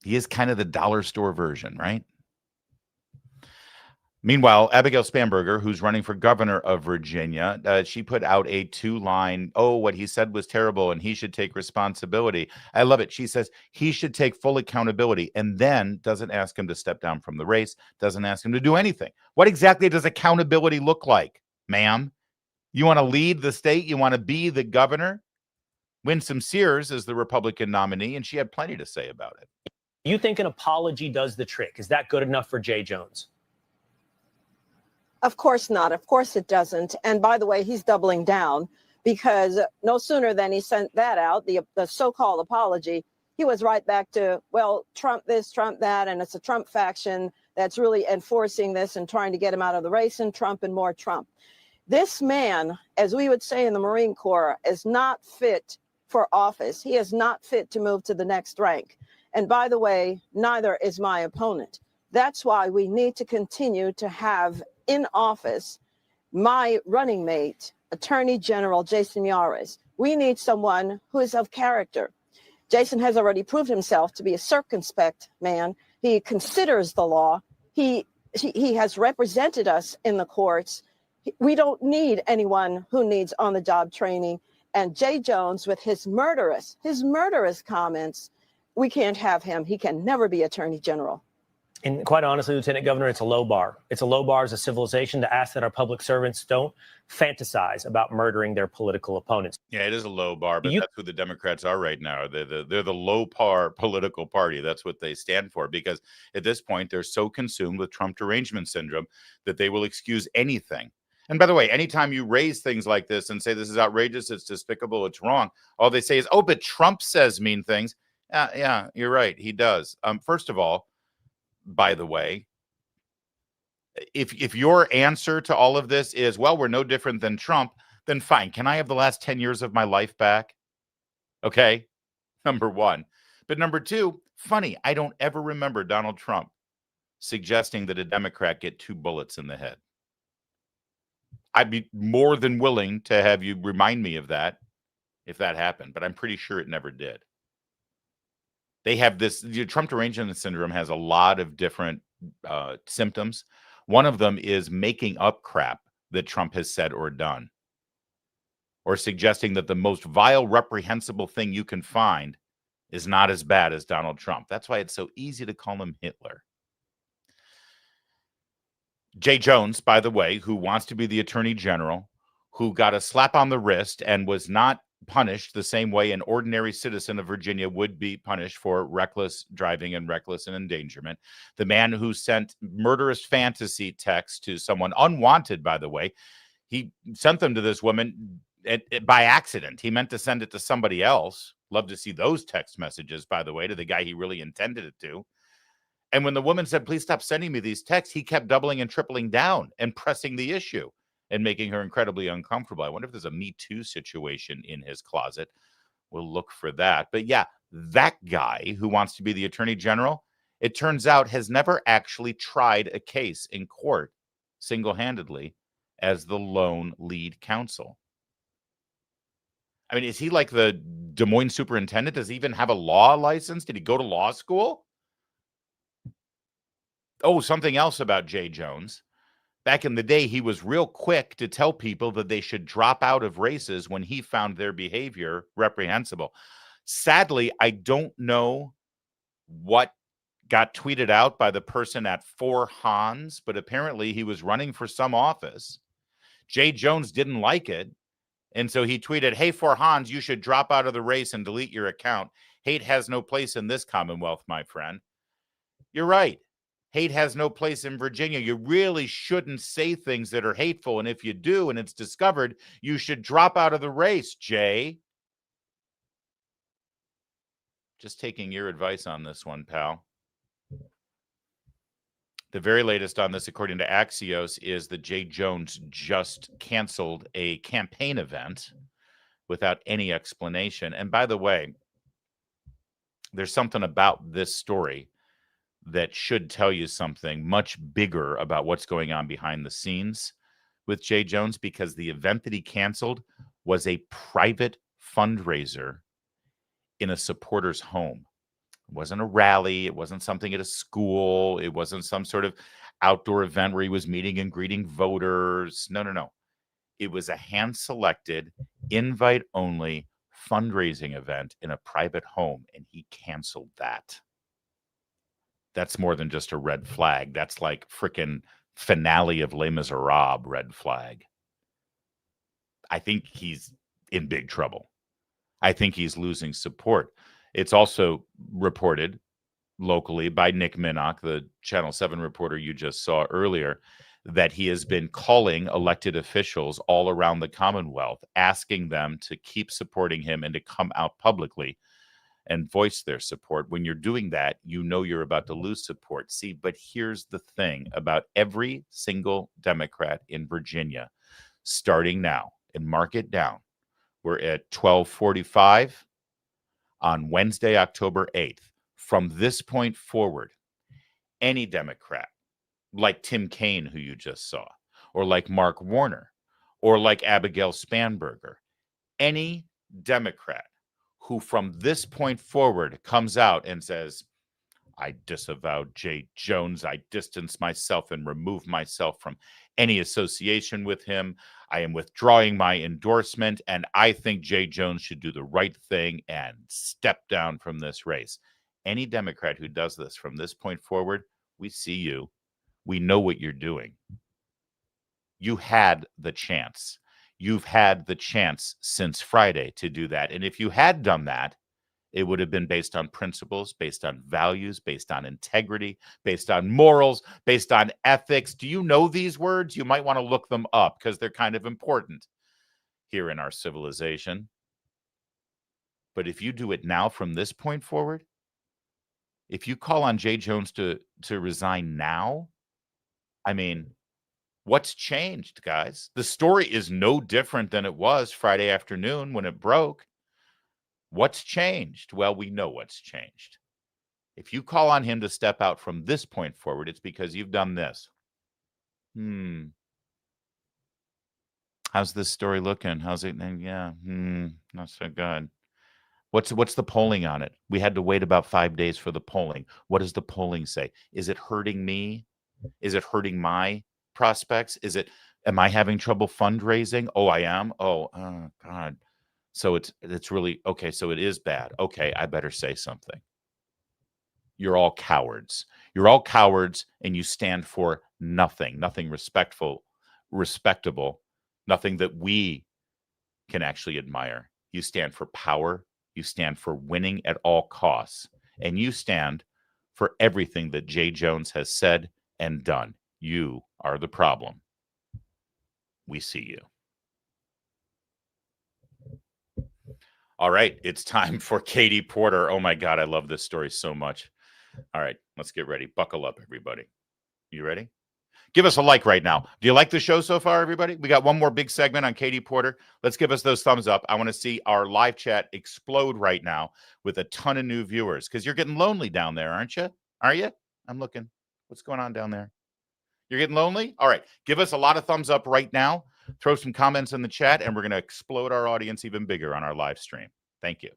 He is kind of the dollar store version, right? Meanwhile, Abigail Spanberger, who's running for governor of Virginia, she put out a 2-line, what he said was terrible and he should take responsibility. I love it. She says he should take full accountability and then doesn't ask him to step down from the race, doesn't ask him to do anything. What exactly does accountability look like, ma'am? You want to lead the state? You want to be the governor? Winsome Sears is the Republican nominee, and she had plenty to say about it. You think an apology does the trick? Is that good enough for Jay Jones? Of course not. Of course it doesn't. And by the way, he's doubling down because no sooner than he sent that out, the so-called apology, he was right back to, well, Trump this, Trump that, and it's a Trump faction that's really enforcing this and trying to get him out of the race, and Trump and more Trump. This man, as we would say in the Marine Corps, is not fit for office. He is not fit to move to the next rank. And by the way, neither is my opponent. That's why we need to continue to have in office my running mate, Attorney General Jason Yares. We need someone who is of character. Jason has already proved himself to be a circumspect man. He considers the law. He has represented us in the courts. We don't need anyone who needs on-the-job training. And Jay Jones, with his murderous comments, we can't have him. He can never be Attorney General. And quite honestly, Lieutenant Governor, it's a low bar. It's a low bar as a civilization to ask that our public servants don't fantasize about murdering their political opponents. Yeah, it is a low bar, but that's who the Democrats are right now. They're the low par political party. That's what they stand for, because at this point, they're so consumed with Trump derangement syndrome that they will excuse anything. And by the way, anytime you raise things like this and say this is outrageous, it's despicable, it's wrong, all they say is, oh, but Trump says mean things. Yeah, you're right. He does. First of all, by the way, if your answer to all of this is, well, we're no different than Trump, then fine. Can I have the last 10 years of my life back? Okay, number one. But number two, funny, I don't ever remember Donald Trump suggesting that a Democrat get 2 bullets in the head. I'd be more than willing to have you remind me of that if that happened, but I'm pretty sure it never did. They have this, Trump derangement syndrome has a lot of different symptoms. One of them is making up crap that Trump has said or done, or suggesting that the most vile, reprehensible thing you can find is not as bad as Donald Trump. That's why it's so easy to call him Hitler. Jay Jones, by the way, who wants to be the Attorney General, who got a slap on the wrist and was not punished the same way an ordinary citizen of Virginia would be punished for reckless driving and reckless endangerment. The man who sent murderous fantasy texts to someone, unwanted, by the way, he sent them to this woman by accident. He meant to send it to somebody else. Love to see those text messages, by the way, to the guy he really intended it to. And when the woman said, please stop sending me these texts, he kept doubling and tripling down and pressing the issue and making her incredibly uncomfortable. I wonder if there's a Me Too situation in his closet. We'll look for that. But yeah, that guy who wants to be the Attorney General, it turns out has never actually tried a case in court single-handedly as the lone lead counsel. I mean, is he like the Des Moines superintendent? Does he even have a law license? Did he go to law school? Oh, something else about Jay Jones. Back in the day, he was real quick to tell people that they should drop out of races when he found their behavior reprehensible. Sadly, I don't know what got tweeted out by the person at 4 Hans, but apparently he was running for some office. Jay Jones didn't like it, and so he tweeted, hey, 4 Hans, you should drop out of the race and delete your account. Hate has no place in this Commonwealth, my friend. You're right. Hate has no place in Virginia. You really shouldn't say things that are hateful. And if you do, and it's discovered, you should drop out of the race, Jay. Just taking your advice on this one, pal. The very latest on this, according to Axios, is that Jay Jones just canceled a campaign event without any explanation. And by the way, there's something about this story that should tell you something much bigger about what's going on behind the scenes with Jay Jones, because the event that he canceled was a private fundraiser in a supporter's home. It wasn't a rally. It wasn't something at a school. It wasn't some sort of outdoor event where he was meeting and greeting voters. No. It was a hand-selected, invite-only fundraising event in a private home, and he canceled that. That's more than just a red flag. That's like freaking finale of Les Miserables red flag. I think he's in big trouble. I think he's losing support. It's also reported locally by Nick Minnock, the Channel 7 reporter you just saw earlier, that he has been calling elected officials all around the Commonwealth, asking them to keep supporting him and to come out publicly and voice their support. When you're doing that, you know you're about to lose support. See, but here's the thing about every single Democrat in Virginia, starting now, and mark it down. We're at 12:45 on Wednesday, October 8th. From this point forward, any Democrat, like Tim Kaine, who you just saw, or like Mark Warner, or like Abigail Spanberger. Any Democrat who from this point forward comes out and says, I disavow Jay Jones, I distance myself and remove myself from any association with him, I am withdrawing my endorsement, and I think Jay Jones should do the right thing and step down from this race. Any Democrat who does this from this point forward, we see you. We know what you're doing. You had the chance. You've had the chance since Friday to do that. And if you had done that, it would have been based on principles, based on values, based on integrity, based on morals, based on ethics. Do you know these words? You might want to look them up because they're kind of important here in our civilization. But if you do it now from this point forward, if you call on Jay Jones to resign now, I mean, what's changed, guys? The story is no different than it was Friday afternoon when it broke. What's changed? Well, we know what's changed. If you call on him to step out from this point forward, it's because you've done this. How's this story looking? How's it? Yeah, not so good. What's the polling on it? We had to wait about 5 days for the polling. What does the polling say? Is it hurting me? Is it hurting my prospects? Am I having trouble fundraising? Oh, I am. Oh God. So it's really okay. So it is bad. Okay, I better say something. You're all cowards. You're all cowards, and you stand for nothing respectable, nothing that we can actually admire. You stand for power. You stand for winning at all costs, and you stand for everything that Jay Jones has said and done. You are the problem. We see you. All right, it's time for Katie Porter. Oh my God, I love this story so much. All right, let's get ready. Buckle up, everybody. You ready? Give us a like right now. Do you like the show so far, everybody? We got one more big segment on Katie Porter. Let's give us those thumbs up. I want to see our live chat explode right now with a ton of new viewers because you're getting lonely down there, aren't you? Are you? I'm looking. What's going on down there? You're getting lonely? All right. Give us a lot of thumbs up right now. Throw some comments in the chat, and we're going to explode our audience even bigger on our live stream. Thank you.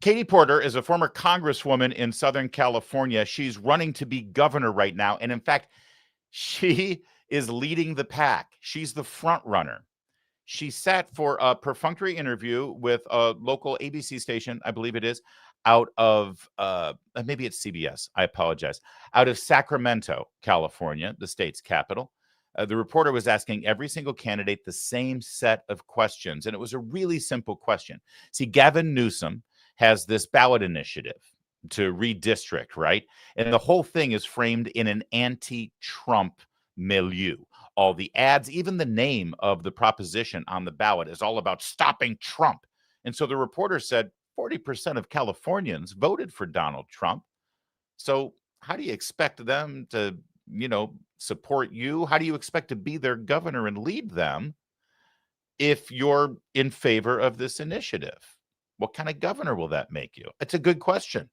Katie Porter is a former congresswoman in Southern California. She's running to be governor right now. And in fact, she is leading the pack. She's the front runner. She sat for a perfunctory interview with a local ABC station, I believe it is, out of, maybe it's CBS, I apologize, out of Sacramento, California, the state's capital. The reporter was asking every single candidate the same set of questions, and it was a really simple question. See, Gavin Newsom has this ballot initiative to redistrict, right? And the whole thing is framed in an anti-Trump milieu. All the ads, even the name of the proposition on the ballot is all about stopping Trump. And so the reporter said 40% of Californians voted for Donald Trump. So how do you expect them to, support you? How do you expect to be their governor and lead them if you're in favor of this initiative? What kind of governor will that make you? It's a good question.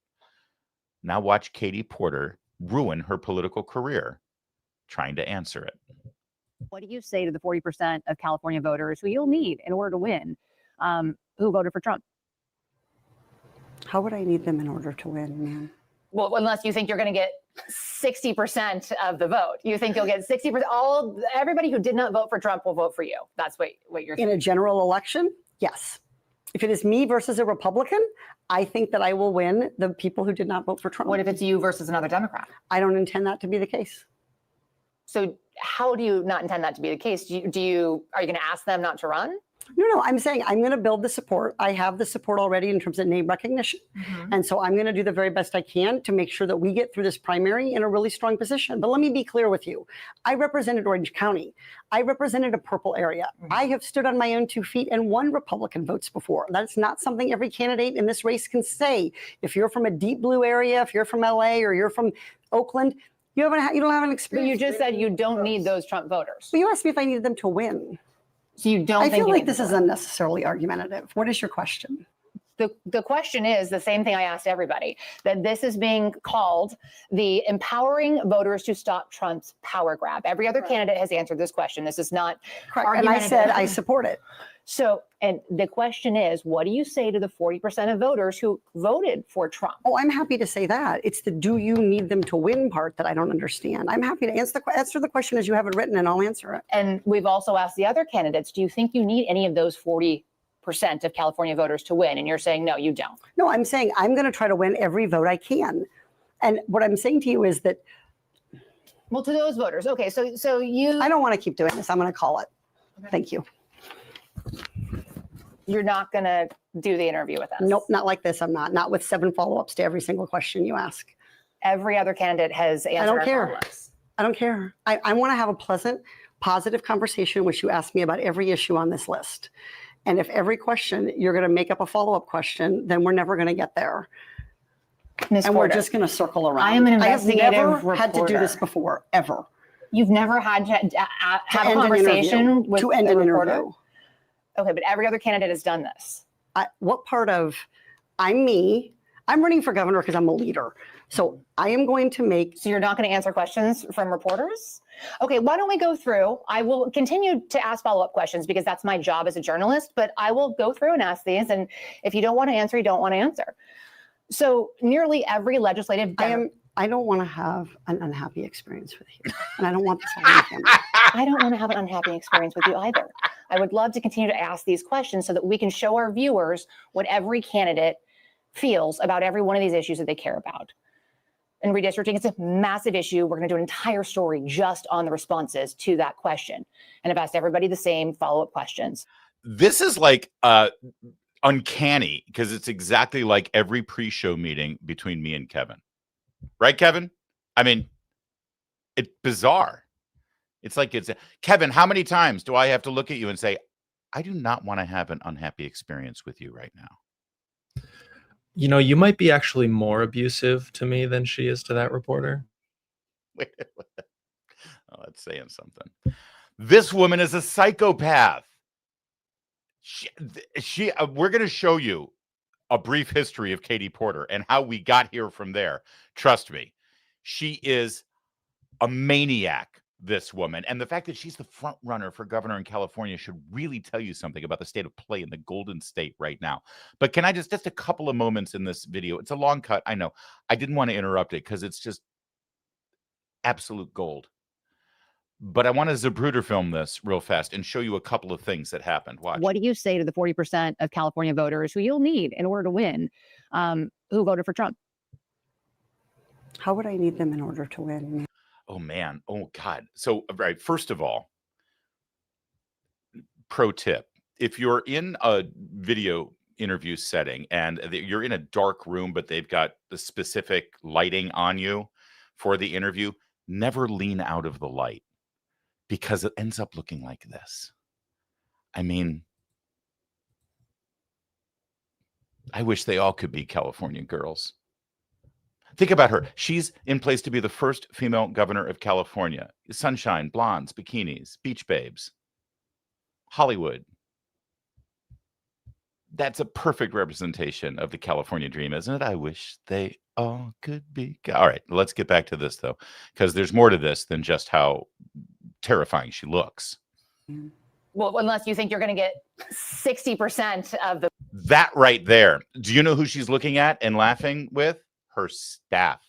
Now watch Katie Porter ruin her political career trying to answer it. What do you say to the 40% of California voters who you'll need in order to win, who voted for Trump? How would I need them in order to win, ma'am? Well, unless you think you're going to get 60% of the vote. You think you'll get 60%. Everybody who did not vote for Trump will vote for you. That's what you're saying. In a general election, yes. If it is me versus a Republican, I think that I will win the people who did not vote for Trump. What if it's you versus another Democrat? I don't intend that to be the case. So how do you not intend that to be the case? Are you going to ask them not to run? No, I'm saying I'm going to build the support. I have the support already in terms of name recognition. Mm-hmm. And so I'm going to do the very best I can to make sure that we get through this primary in a really strong position. But let me be clear with you. I represented Orange County. I represented a purple area. Mm-hmm. I have stood on my own 2 feet and won Republican votes before. That's not something every candidate in this race can say. If you're from a deep blue area, if you're from LA or you're from Oakland, you don't have an experience. But you just said you don't need those Trump voters. But you asked me if I needed them to win. So you don't I feel like this is unnecessarily argumentative. What is your question? the question is the same thing I asked everybody, that this is being called the empowering voters to stop Trump's power grab. Every other candidate has answered this question. This is not And I said I support it. So, and the question is, what do you say to the 40% of voters who voted for Trump? Oh, I'm happy to say that. It's the do you need them to win part that I don't understand. I'm happy to answer the question as you have it written, and I'll answer it. And we've also asked the other candidates, do you think you need any of those 40% of California voters to win? And you're saying, no, you don't. No, I'm saying I'm going to try to win every vote I can. And what I'm saying to you is that. Well, to those voters. Okay, so you. I don't want to keep doing this. I'm going to call it. Okay. Thank you. You're not going to do the interview with us? Nope, not like this. I'm not. Not with 7 follow-ups to every single question you ask. Every other candidate has answered. I don't care. Follow-ups. I don't care. I want to have a pleasant, positive conversation in which you ask me about every issue on this list. And if every question you're going to make up a follow-up question, then we're never going to get there. Ms. And Porter, we're just going to circle around. I am an investigative I have never had to do reporter. this before, ever. You've never had to have a end an conversation interview. with To end a an reporter? interview. Okay, but every other candidate has done this. What part of I'm me? I'm running for governor because I'm a leader. So I am going to make. So you're not going to answer questions from reporters? Okay, why don't we go through? I will continue to ask follow-up questions because that's my job as a journalist, but I will go through and ask these. And if you don't want to answer, you don't want to answer. So nearly every legislative. I don't want to have an unhappy experience with you. And I don't want this on camera. I don't want to have an unhappy experience with you either. I would love to continue to ask these questions so that we can show our viewers what every candidate feels about every one of these issues that they care about. And redistricting, it's a massive issue. We're going to do an entire story just on the responses to that question. And I've asked everybody the same follow-up questions. This is like uncanny because it's exactly like every pre-show meeting between me and Kevin. Right, Kevin? I mean, it's bizarre. It's like Kevin, how many times do I have to look at you and say, I do not want to have an unhappy experience with you right now? You know, you might be actually more abusive to me than she is to that reporter. Wait. Oh, that's saying something. This woman is a psychopath. We're going to show you a brief history of Katie Porter and how we got here from there. Trust me, she is a maniac, this woman. And the fact that she's the front runner for governor in California should really tell you something about the state of play in the Golden State right now. But can I just a couple of moments in this video? It's a long cut. I know. I didn't want to interrupt it because it's just absolute gold. But I want to Zapruder film this real fast and show you a couple of things that happened. Watch. What do you say to the 40% of California voters who you'll need in order to win, who voted for Trump? How would I need them in order to win? Oh, man. Oh, God. So, right. First of all, pro tip. If you're in a video interview setting and you're in a dark room, but they've got the specific lighting on you for the interview, never lean out of the light because it ends up looking like this. I mean, I wish they all could be California girls. Think about her. She's in place to be the first female governor of California. Sunshine, blondes, bikinis, beach babes, Hollywood. That's a perfect representation of the California dream, isn't it? I wish they all could be. All right, let's get back to this, though, because there's more to this than just how terrifying she looks. Well, unless you think you're going to get 60% of the. That right there. Do you know who she's looking at and laughing with? Her staff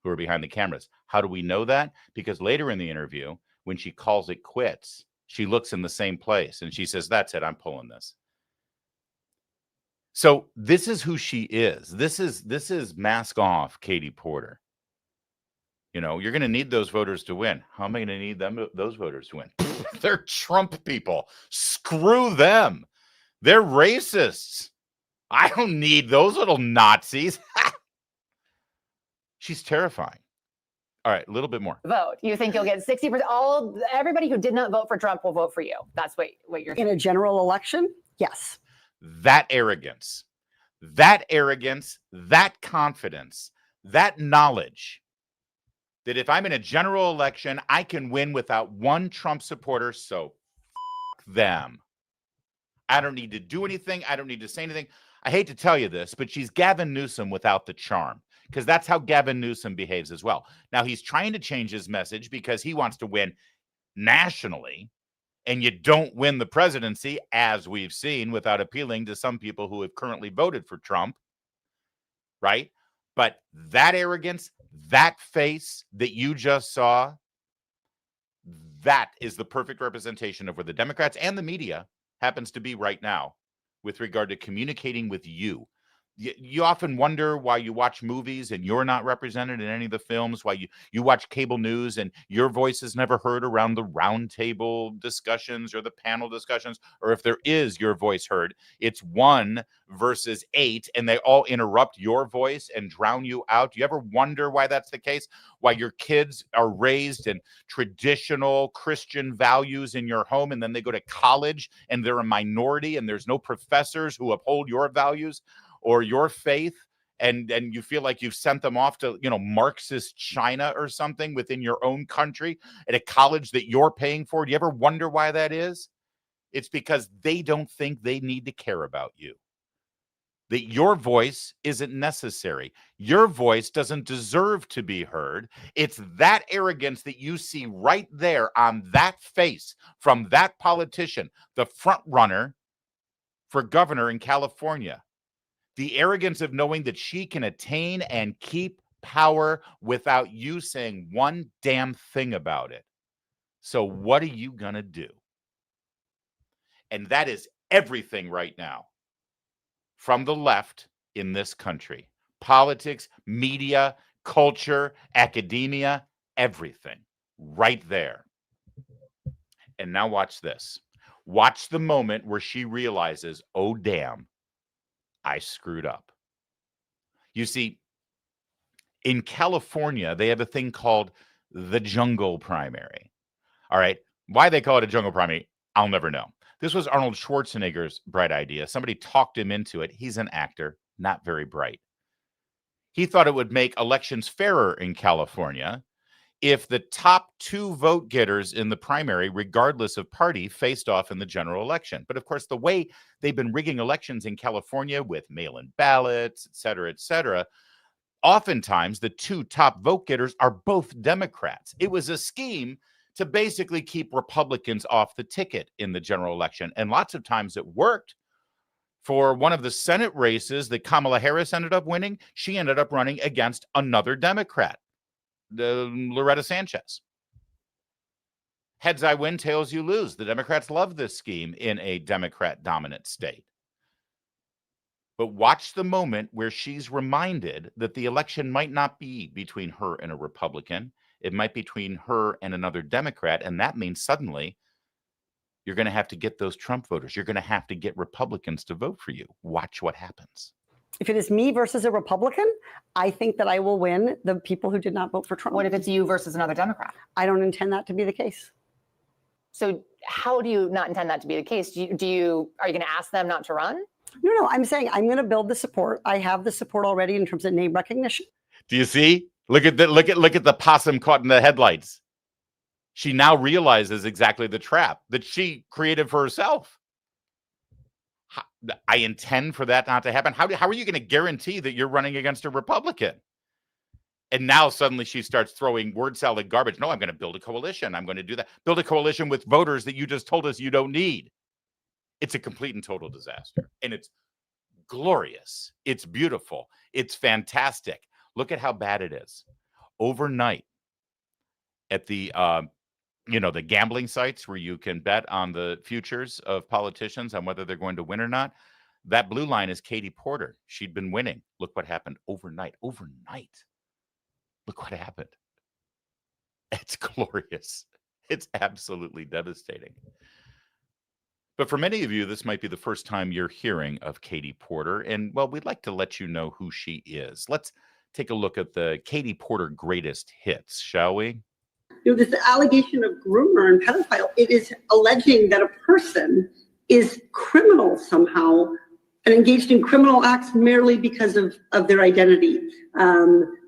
who are behind the cameras. How do we know that? Because later in the interview, when she calls it quits, she looks in the same place and she says, that's it, I'm pulling this. So this is who she is. This is mask off Katie Porter. You know, you're going to need those voters to win. How am I going to need those voters to win? They're Trump people. Screw them. They're racists. I don't need those little Nazis. She's terrifying. All right, a little bit more. Vote. You think you'll get 60%? Everybody who did not vote for Trump will vote for you. That's what you're saying. In a general election? Yes. That arrogance, that confidence, that knowledge that if I'm in a general election, I can win without one Trump supporter, so f them. I don't need to do anything. I don't need to say anything. I hate to tell you this, but she's Gavin Newsom without the charm, because that's how Gavin Newsom behaves as well. Now, he's trying to change his message because he wants to win nationally, and you don't win the presidency, as we've seen, without appealing to some people who have currently voted for Trump, right? But that arrogance, that face that you just saw, that is the perfect representation of where the Democrats and the media happens to be right now with regard to communicating with you. You often wonder why you watch movies and you're not represented in any of the films, why you watch cable news and your voice is never heard around the roundtable discussions or the panel discussions, or if there is your voice heard, it's 1 versus 8, and they all interrupt your voice and drown you out. Do you ever wonder why that's the case? Why your kids are raised in traditional Christian values in your home, and then they go to college and they're a minority and there's no professors who uphold your values or your faith, and you feel like you've sent them off to, Marxist China or something within your own country at a college that you're paying for? Do you ever wonder why that is? It's because they don't think they need to care about you, that your voice isn't necessary. Your voice doesn't deserve to be heard. It's that arrogance that you see right there on that face from that politician, the front runner for governor in California. The arrogance of knowing that she can attain and keep power without you saying one damn thing about it. So what are you going to do? And that is everything right now from the left in this country. Politics, media, culture, academia, everything right there. And now watch this. Watch the moment where she realizes, oh, damn, I screwed up. You see, in California, they have a thing called the jungle primary. All right. Why they call it a jungle primary, I'll never know. This was Arnold Schwarzenegger's bright idea. Somebody talked him into it. He's an actor, not very bright. He thought it would make elections fairer in California if the top 2 vote getters in the primary, regardless of party, faced off in the general election. But of course, the way they've been rigging elections in California with mail-in ballots, et cetera, oftentimes the 2 top vote getters are both Democrats. It was a scheme to basically keep Republicans off the ticket in the general election. And lots of times it worked. For one of the Senate races that Kamala Harris ended up winning, she ended up running against another Democrat, Loretta Sanchez. Heads I win, tails you lose. The Democrats love this scheme in a Democrat-dominant state. But watch the moment where she's reminded that the election might not be between her and a Republican. It might be between her and another Democrat, and that means suddenly you're going to have to get those Trump voters. You're going to have to get Republicans to vote for you. Watch what happens. If it is me versus a Republican, I think that I will win the people who did not vote for Trump. What if it's you versus another Democrat? I don't intend that to be the case. So how do you not intend that to be the case? Are you going to ask them not to run? No, I'm saying I'm going to build the support. I have the support already in terms of name recognition. Do you see? Look at the possum caught in the headlights. She now realizes exactly the trap that she created for herself. I intend for that not to happen. How are you going to guarantee that you're running against a Republican? And now suddenly she starts throwing word salad garbage. No, I'm going to build a coalition. I'm going to do that. Build a coalition with voters that you just told us you don't need. It's a complete and total disaster. And it's glorious. It's beautiful. It's fantastic. Look at how bad it is. Overnight at the the gambling sites where you can bet on the futures of politicians on whether they're going to win or not. That blue line is Katie Porter. She'd been winning. Look what happened overnight. Look what happened. It's glorious. It's absolutely devastating. But for many of you, this might be the first time you're hearing of Katie Porter. And, well, we'd like to let you know who she is. Let's take a look at the Katie Porter greatest hits, shall we? This allegation of groomer and pedophile, it is alleging that a person is criminal somehow and engaged in criminal acts merely because of their identity,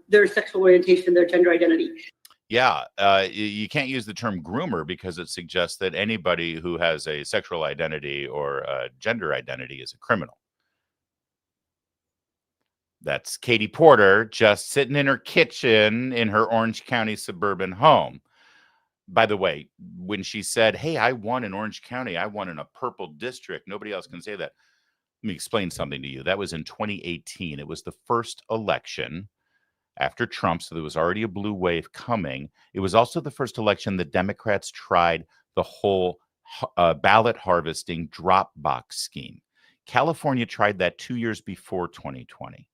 their sexual orientation, their gender identity. Yeah, you can't use the term groomer because it suggests that anybody who has a sexual identity or a gender identity is a criminal. That's Katie Porter just sitting in her kitchen in her Orange County suburban home. By the way, when she said, hey, I won in Orange County, I won in a purple district, nobody else can say that. Let me explain something to you. That was in 2018. It was the first election after Trump, so there was already a blue wave coming. It was also the first election the Democrats tried the whole ballot harvesting drop box scheme. California tried that 2 years before 2020.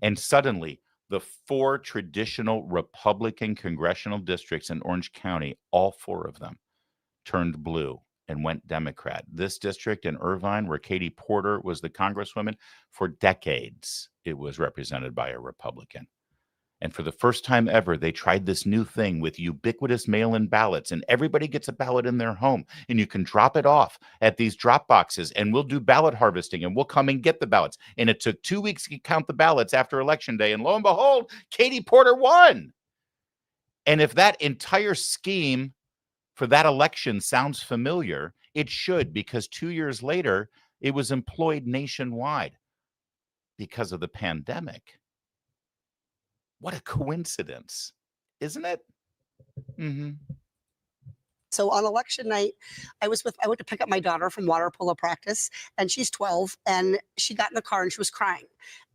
And suddenly, the 4 traditional Republican congressional districts in Orange County, all 4 of them, turned blue and went Democrat. This district in Irvine, where Katie Porter was the congresswoman, for decades, it was represented by a Republican. And for the first time ever, they tried this new thing with ubiquitous mail-in ballots, and everybody gets a ballot in their home, and you can drop it off at these drop boxes, and we'll do ballot harvesting, and we'll come and get the ballots. And it took 2 weeks to count the ballots after Election Day, and lo and behold, Katie Porter won. And if that entire scheme for that election sounds familiar, it should, because 2 years later, it was employed nationwide because of the pandemic. What a coincidence, isn't it? Mm-hmm. So on election night, I went to pick up my daughter from water polo practice, and she's 12, and she got in the car and she was crying.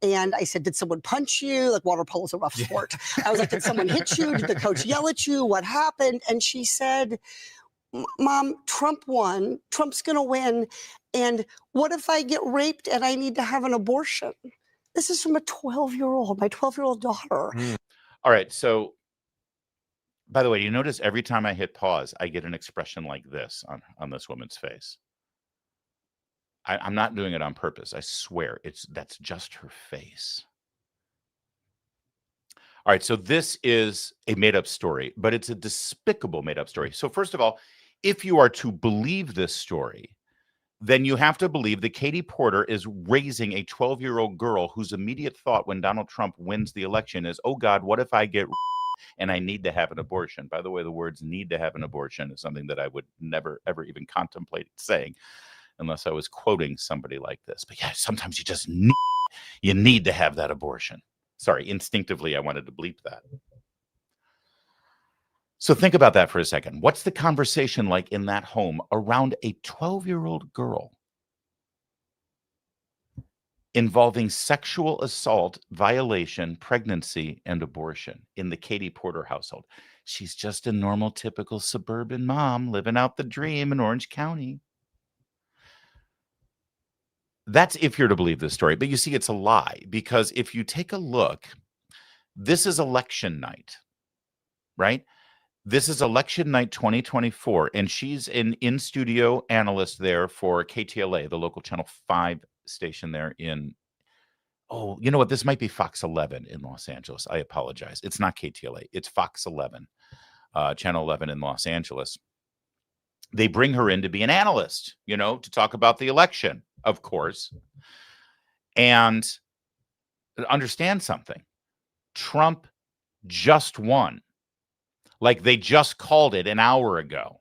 And I said, did someone punch you? Like, water polo is a rough sport. I was like, did someone hit you? Did the coach yell at you? What happened? And she said, Mom, Trump won. Trump's going to win. And what if I get raped and I need to have an abortion? This is from a 12-year-old, my 12-year-old daughter. All right. So, by the way, you notice every time I hit pause, I get an expression like this on this woman's face. I'm not doing it on purpose. I swear that's just her face. All right. So this is a made-up story, but it's a despicable made-up story. So first of all, if you are to believe this story, then you have to believe that Katie Porter is raising a 12-year-old girl whose immediate thought when Donald Trump wins the election is, oh, God, what if I get and I need to have an abortion? By the way, the words need to have an abortion is something that I would never, ever even contemplate saying unless I was quoting somebody like this. But yeah, sometimes you need to have that abortion. Sorry, instinctively, I wanted to bleep that. So think about that for a second. What's the conversation like in that home around a 12-year-old girl involving sexual assault, violation, pregnancy, and abortion in the Katie Porter household? She's just a normal, typical suburban mom living out the dream in Orange County. That's if you're to believe this story. But you see, it's a lie, because if you take a look, this is election night, right? This is election night 2024, and she's an in-studio analyst there for KTLA, the local Channel 5 station there in, oh, you know what? This might be Fox 11 in Los Angeles. I apologize. It's not KTLA. It's Fox 11, Channel 11 in Los Angeles. They bring her in to be an analyst, to talk about the election, of course. And understand something. Trump just won. Like they just called it an hour ago.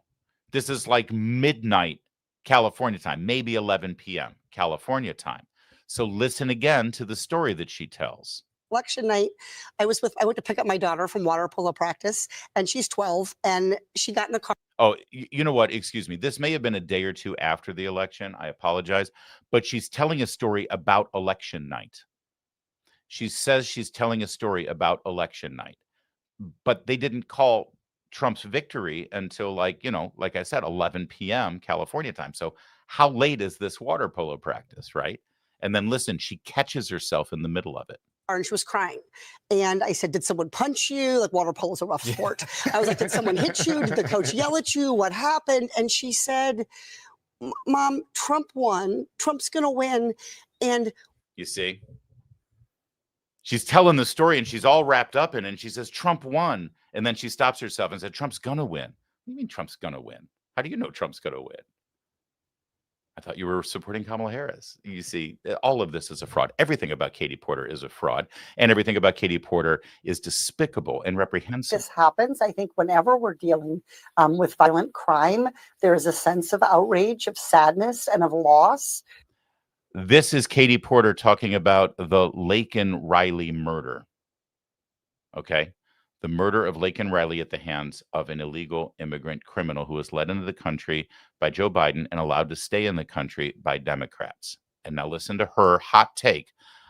This is like midnight California time, maybe 11 p.m. California time. So listen again to the story that she tells. Election night, I went to pick up my daughter from water polo practice, and she's 12, and she got in the car. Oh, you know what? Excuse me. This may have been a day or two after the election. I apologize. But she's telling a story about election night. She says she's telling a story about election night. But they didn't call Trump's victory until like I said, 11 p.m. California time. So how late is this water polo practice, right? And then listen, she catches herself in the middle of it. And she was crying. And I said, did someone punch you? Like, water polo is a rough sport. I was like, did someone hit you? Did the coach yell at you? What happened? And she said, Mom, Trump won. Trump's going to win. And you see, she's telling the story and she's all wrapped up in it. And she says, Trump won. And then she stops herself and said, Trump's going to win. What do you mean Trump's going to win? How do you know Trump's going to win? I thought you were supporting Kamala Harris. You see, all of this is a fraud. Everything about Katie Porter is a fraud. And everything about Katie Porter is despicable and reprehensible. this happens, I think whenever we're dealing with violent crime, there is a sense of outrage, of sadness, and of loss. This is Katie Porter talking about the Laken Riley murder. Okay. The murder of Laken Riley at the hands of an illegal immigrant criminal who was led into the country by Joe Biden and allowed to stay in the country by Democrats. And now listen to her hot take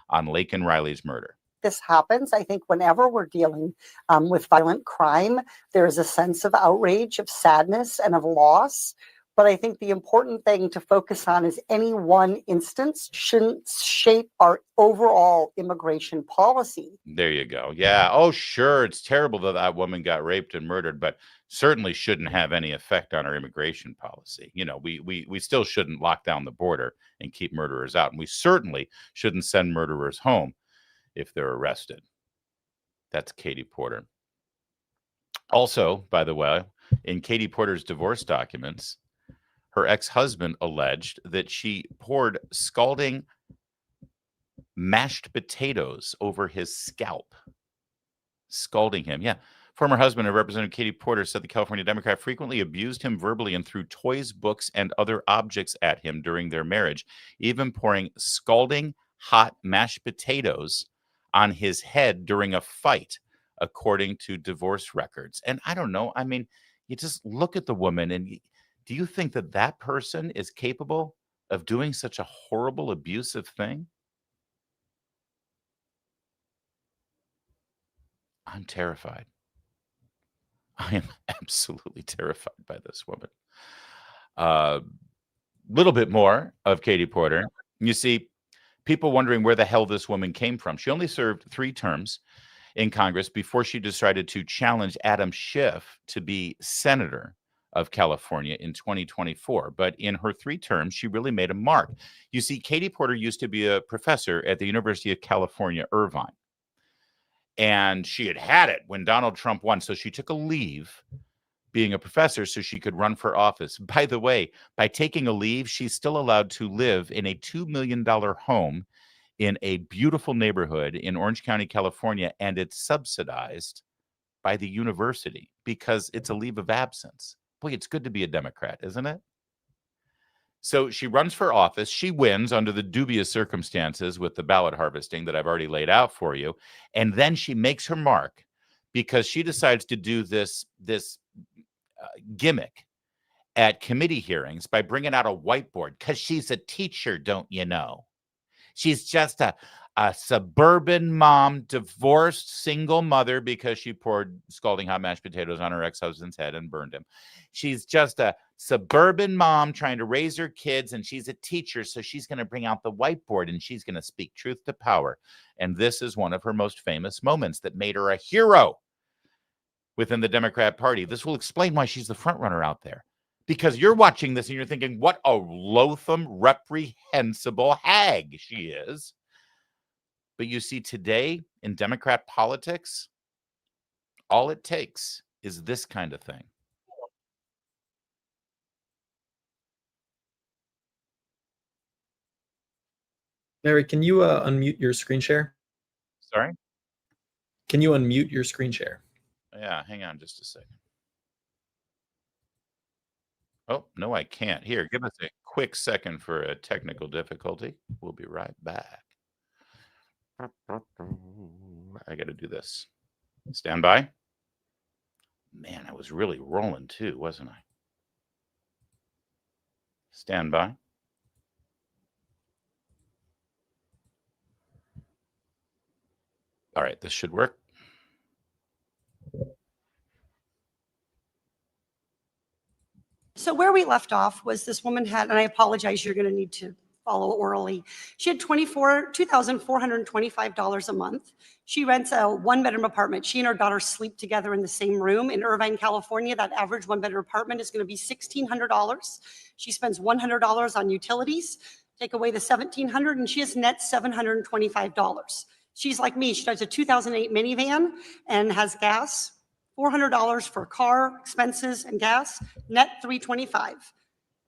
on Laken Riley's murder. This happens. I think whenever we're dealing with violent crime, there is a sense of outrage, of sadness, and of loss. But I think the important thing to focus on is any one instance shouldn't shape our overall immigration policy. There you go. Yeah. Oh, sure. It's terrible that that woman got raped and murdered, but certainly shouldn't have any effect on our immigration policy. You know, we still shouldn't lock down the border and keep murderers out. And we certainly shouldn't send murderers home if they're arrested. That's Katie Porter. Also, by the way, in Katie Porter's divorce documents, her ex-husband alleged that she poured scalding mashed potatoes over his scalp, scalding him. Yeah. Former husband of Representative Katie Porter said the California Democrat frequently abused him verbally and threw toys, books, and other objects at him during their marriage, even pouring scalding hot mashed potatoes on his head during a fight, according to divorce records. And I don't know. I mean, you just look at the woman and do you think that that person is capable of doing such a horrible, abusive thing? I'm terrified. I am absolutely terrified by this woman. Little bit more of Katie Porter. You see, people wondering where the hell this woman came from. She only served 3 terms in Congress before she decided to challenge Adam Schiff to be senator of California in 2024. But in her 3 terms, she really made a mark. You see, Katie Porter used to be a professor at the University of California, Irvine. And she had it when Donald Trump won. So she took a leave being a professor so she could run for office. By the way, by taking a leave, she's still allowed to live in a $2 million home in a beautiful neighborhood in Orange County, California, and it's subsidized by the university because it's a leave of absence. Boy, it's good to be a Democrat, isn't it? So she runs for office. She wins under the dubious circumstances with the ballot harvesting that I've already laid out for you. And then she makes her mark because she decides to do this gimmick at committee hearings by bringing out a whiteboard because she's a teacher, don't you know? She's just a suburban mom, divorced single mother because she poured scalding hot mashed potatoes on her ex-husband's head and burned him. She's just a suburban mom trying to raise her kids, and she's a teacher, so she's going to bring out the whiteboard and she's going to speak truth to power. And this is one of her most famous moments that made her a hero within the Democrat Party. This will explain why she's the front runner out there. Because you're watching this and you're thinking, what a loathsome, reprehensible hag she is. But you see, today in Democrat politics, all it takes is this kind of thing. Mary, can you unmute your screen share? Sorry? Can you unmute your screen share? Yeah, hang on just a second. Oh, no, I can't. Here, give us a quick second for a technical difficulty. We'll be right back. I got to do this. Stand by. Man, I was really rolling too, wasn't I? Stand by. All right, this should work. So where we left off was this woman had, and I apologize, you're going to need to follow orally. She had $2,425 a month. She rents a 1-bedroom apartment. She and her daughter sleep together in the same room in Irvine, California. That average 1-bedroom apartment is going to be $1,600. She spends $100 on utilities. Take away the $1,700 and she has net $725. She's like me. She drives a 2008 minivan and has gas. $400 for car expenses and gas, net $325.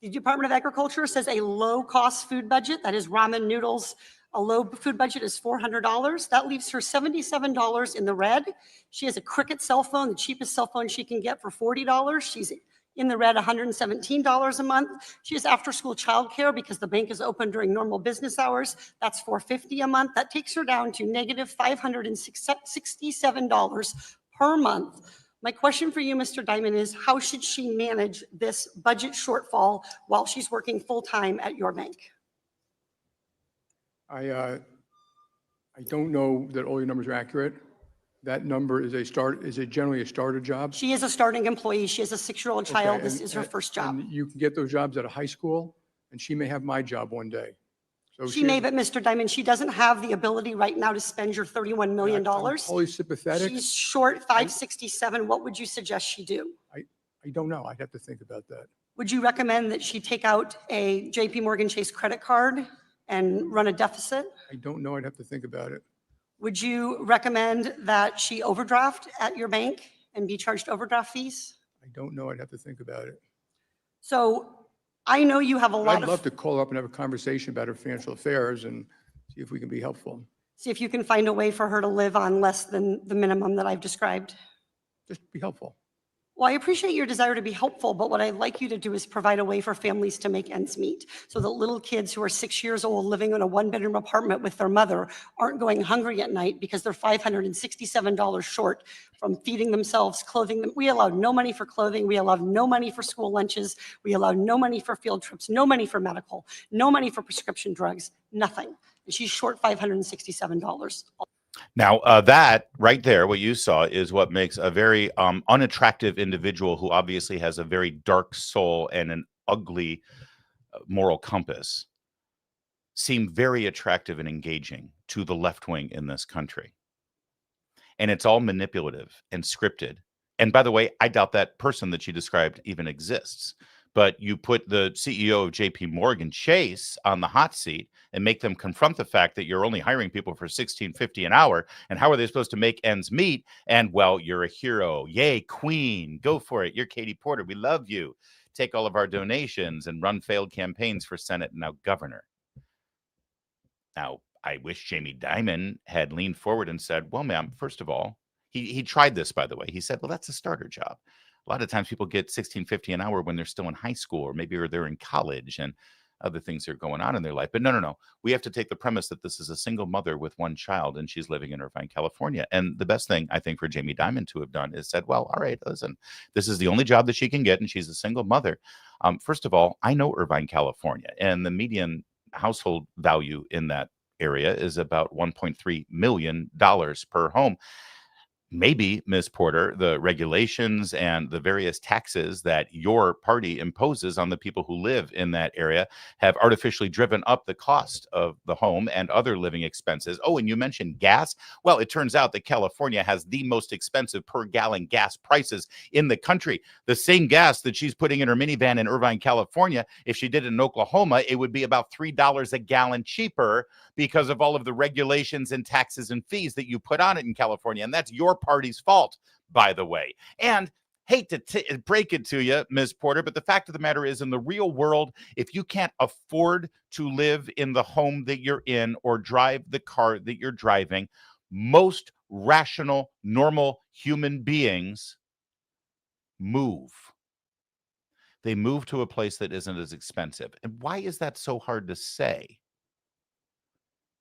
The Department of Agriculture says a low-cost food budget, that is ramen noodles, a low food budget is $400. That leaves her $77 in the red. She has a Cricket cell phone, the cheapest cell phone she can get for $40. She's in the red $117 a month. She has after-school childcare because the bank is open during normal business hours. That's $450 a month. That takes her down to negative $567 per month. My question for you, Mr. Diamond, is how should she manage this budget shortfall while she's working full-time at your bank? I don't know that all your numbers are accurate. That number is generally a starter job? She is a starting employee. She has a 6-year-old child. Okay, This is her first job. And you can get those jobs at a high school, and she may have my job one day. So She may, but Mr. Diamond, she doesn't have the ability right now to spend your $31 million. I'm totally sympathetic. She's short 567. What would you suggest she do? I don't know. I'd have to think about that. Would you recommend that she take out a JP Morgan Chase credit card and run a deficit? I don't know. I'd have to think about it. Would you recommend that she overdraft at your bank and be charged overdraft fees? I don't know. I'd have to think about it. So I know you have a lot I'd love to call her up and have a conversation about her financial affairs and see if we can be helpful. See if you can find a way for her to live on less than the minimum that I've described. Just be helpful. Well, I appreciate your desire to be helpful, but what I'd like you to do is provide a way for families to make ends meet so that little kids who are 6 years old living in a 1-bedroom apartment with their mother aren't going hungry at night because they're $567 short from feeding themselves, clothing them. We allow no money for clothing. We allow no money for school lunches. We allow no money for field trips, no money for medical, no money for prescription drugs, nothing. And she's short $567. Now, that right there, what you saw is what makes a very unattractive individual who obviously has a very dark soul and an ugly moral compass seem very attractive and engaging to the left wing in this country. And it's all manipulative and scripted. And by the way, I doubt that person that you described even exists. But you put the CEO of JP Morgan Chase on the hot seat and make them confront the fact that you're only hiring people for $16.50 an hour. And how are they supposed to make ends meet? And, well, you're a hero. Yay, queen. Go for it. You're Katie Porter. We love you. Take all of our donations and run failed campaigns for Senate and now governor. Now, I wish Jamie Dimon had leaned forward and said, well, ma'am, first of all, he tried this, by the way. He said, well, that's a starter job. A lot of times people get $16.50 an hour when they're still in high school or maybe they're in college and other things are going on in their life. But no. We have to take the premise that this is a single mother with one child and she's living in Irvine, California. And the best thing I think for Jamie Dimon to have done is said, well, all right, listen, this is the only job that she can get and she's a single mother. First of all, I know Irvine, California, and the median household value in that area is about $1.3 million per home. Maybe, Ms. Porter, the regulations and the various taxes that your party imposes on the people who live in that area have artificially driven up the cost of the home and other living expenses. Oh, and you mentioned gas. Well, it turns out that California has the most expensive per gallon gas prices in the country. The same gas that she's putting in her minivan in Irvine, California, if she did it in Oklahoma, it would be about $3 a gallon cheaper because of all of the regulations and taxes and fees that you put on it in California. And that's your party's fault, by the way. And hate to break it to you, Ms. Porter, but the fact of the matter is, in the real world, if you can't afford to live in the home that you're in or drive the car that you're driving, most rational, normal human beings move. They move to a place that isn't as expensive. And why is that so hard to say?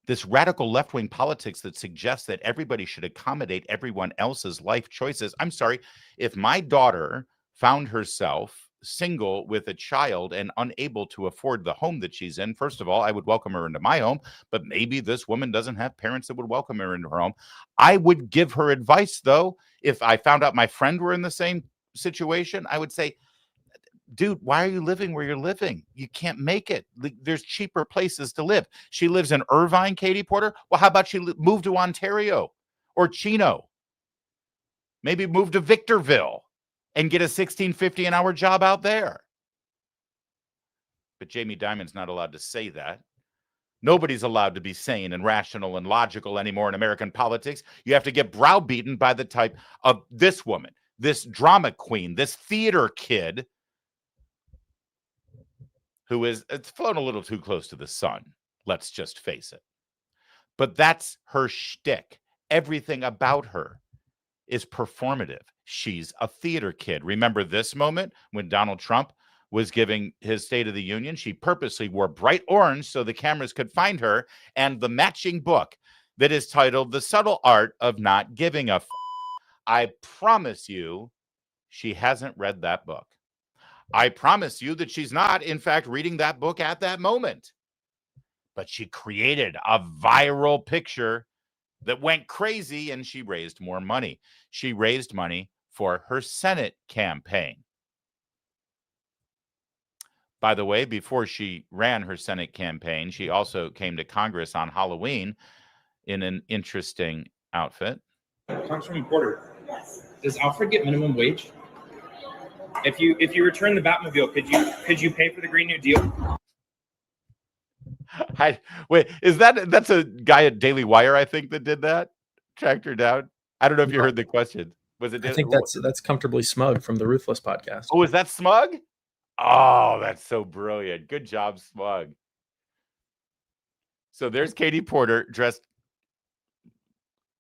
This radical left-wing politics that suggests that everybody should accommodate everyone else's life choices. I'm sorry, if my daughter found herself single with a child and unable to afford the home that she's in, first of all, I would welcome her into my home, but maybe this woman doesn't have parents that would welcome her into her home. I would give her advice, though. If I found out my friend were in the same situation, I would say, dude, why are you living where you're living? You can't make it. There's cheaper places to live. She lives in Irvine, Katie Porter. Well, how about she move to Ontario or Chino? Maybe move to Victorville and get a $16.50 an hour job out there. But Jamie Dimon's not allowed to say that. Nobody's allowed to be sane and rational and logical anymore in American politics. You have to get browbeaten by the type of this woman, this drama queen, this theater kid who is flown a little too close to the sun. Let's just face it. But that's her shtick. Everything about her is performative. She's a theater kid. Remember this moment when Donald Trump was giving his State of the Union? She purposely wore bright orange so the cameras could find her, and the matching book that is titled The Subtle Art of Not Giving a F. I promise you, she hasn't read that book. I promise you that she's not, in fact, reading that book at that moment. But she created a viral picture that went crazy, and she raised more money. She raised money for her Senate campaign. By the way, before she ran her Senate campaign, she also came to Congress on Halloween in an interesting outfit. Congressman Porter, does Alfred get minimum wage? If you return the Batmobile, could you pay for the Green New Deal? Wait, that's a guy at Daily Wire, I think, that did that? Tracked her down? I don't know if you heard the question. Was it? I think that's Comfortably Smug from the Ruthless podcast. Oh, is that Smug? Oh, that's so brilliant. Good job, Smug. So there's Katie Porter dressed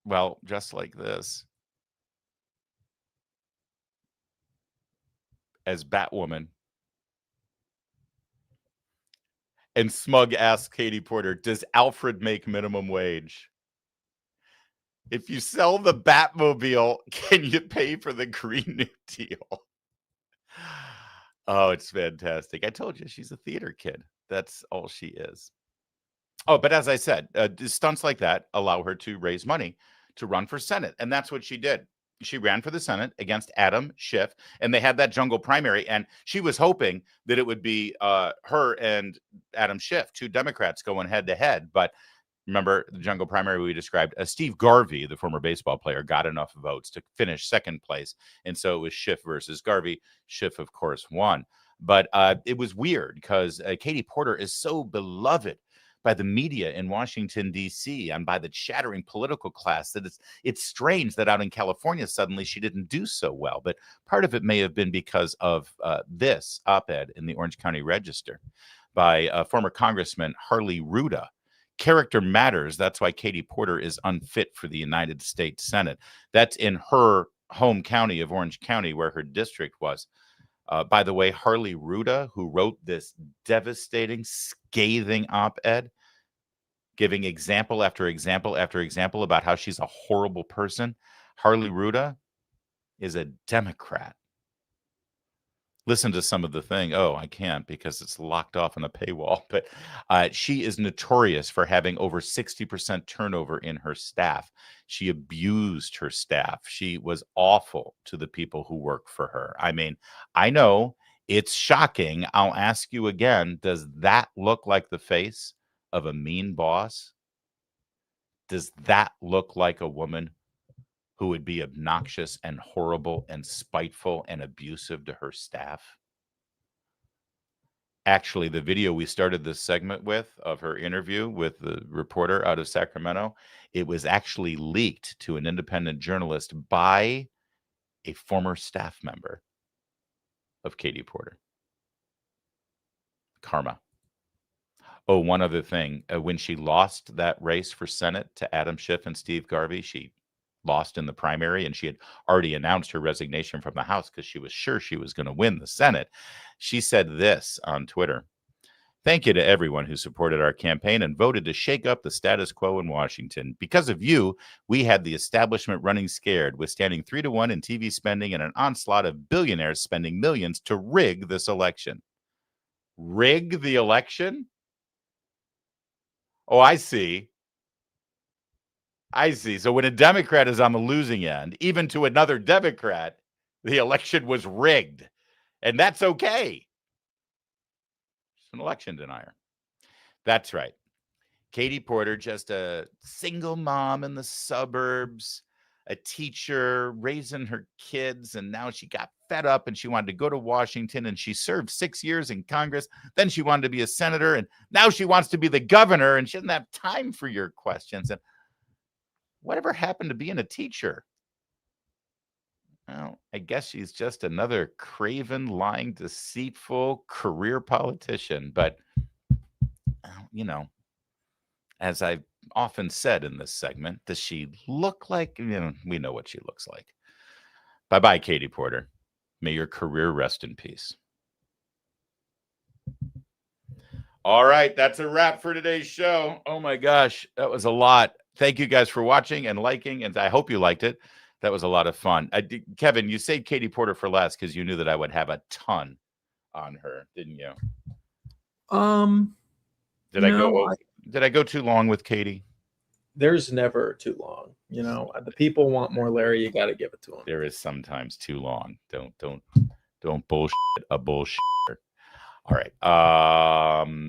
like this as Batwoman. And Smug asks Katie Porter, does Alfred make minimum wage? If you sell the Batmobile, can you pay for the Green New Deal? Oh, it's fantastic. I told you she's a theater kid. That's all she is. Oh, but as I said, stunts like that allow her to raise money to run for Senate. And that's what she did. She ran for the Senate against Adam Schiff, and they had that jungle primary. And she was hoping that it would be her and Adam Schiff, two Democrats going head to head. But remember the jungle primary we described? Steve Garvey, the former baseball player, got enough votes to finish second place. And so it was Schiff versus Garvey. Schiff, of course, won. But it was weird because Katie Porter is so beloved by the media in Washington, D.C., and by the chattering political class that it's strange that out in California, suddenly she didn't do so well. But part of it may have been because of this op-ed in the Orange County Register by former Congressman Harley Ruda. Character matters. That's why Katie Porter is unfit for the United States Senate. That's in her home county of Orange County, where her district was. By the way, Harley Ruda, who wrote this devastating, scathing op-ed, giving example after example after example about how she's a horrible person. Harley Ruda is a Democrat. Listen to some of the thing. Oh, I can't because it's locked off in a paywall. But she is notorious for having over 60% turnover in her staff. She abused her staff. She was awful to the people who work for her. I mean, I know it's shocking. I'll ask you again, does that look like the face of a mean boss? Does that look like a woman who would be obnoxious and horrible and spiteful and abusive to her staff? Actually, the video we started this segment with of her interview with the reporter out of Sacramento, it was actually leaked to an independent journalist by a former staff member of Katie Porter. Karma. Oh, one other thing. When she lost that race for Senate to Adam Schiff and Steve Garvey, she lost in the primary, and she had already announced her resignation from the House because she was sure she was going to win the Senate. She said this on Twitter: "Thank you to everyone who supported our campaign and voted to shake up the status quo in Washington. Because of you, we had the establishment running scared, withstanding 3-1 in TV spending and an onslaught of billionaires spending millions to rig this election." Rig the election? Oh, I see. I see. So when a Democrat is on the losing end, even to another Democrat, the election was rigged. And that's okay. She's an election denier. That's right. Katie Porter, just a single mom in the suburbs, a teacher raising her kids, and now she got fed up and she wanted to go to Washington, and she served 6 years in Congress. Then she wanted to be a senator, and now she wants to be the governor, and she doesn't have time for your questions. And whatever happened to being a teacher? Well, I guess she's just another craven, lying, deceitful career politician. But, you know, as I've often said in this segment, does she look like, we know what she looks like. Bye-bye, Katie Porter. May your career rest in peace. All right, that's a wrap for today's show. Oh my gosh, that was a lot. Thank you guys for watching and liking, and I hope you liked it. That was a lot of fun. Kevin, you saved Katie Porter for last because you knew that I would have a ton on her, didn't you? Did I go too long with Katie? There's never too long. You know, the people want more Larry. You got to give it to them. There is sometimes too long. Don't bullshit a bullshit. All right.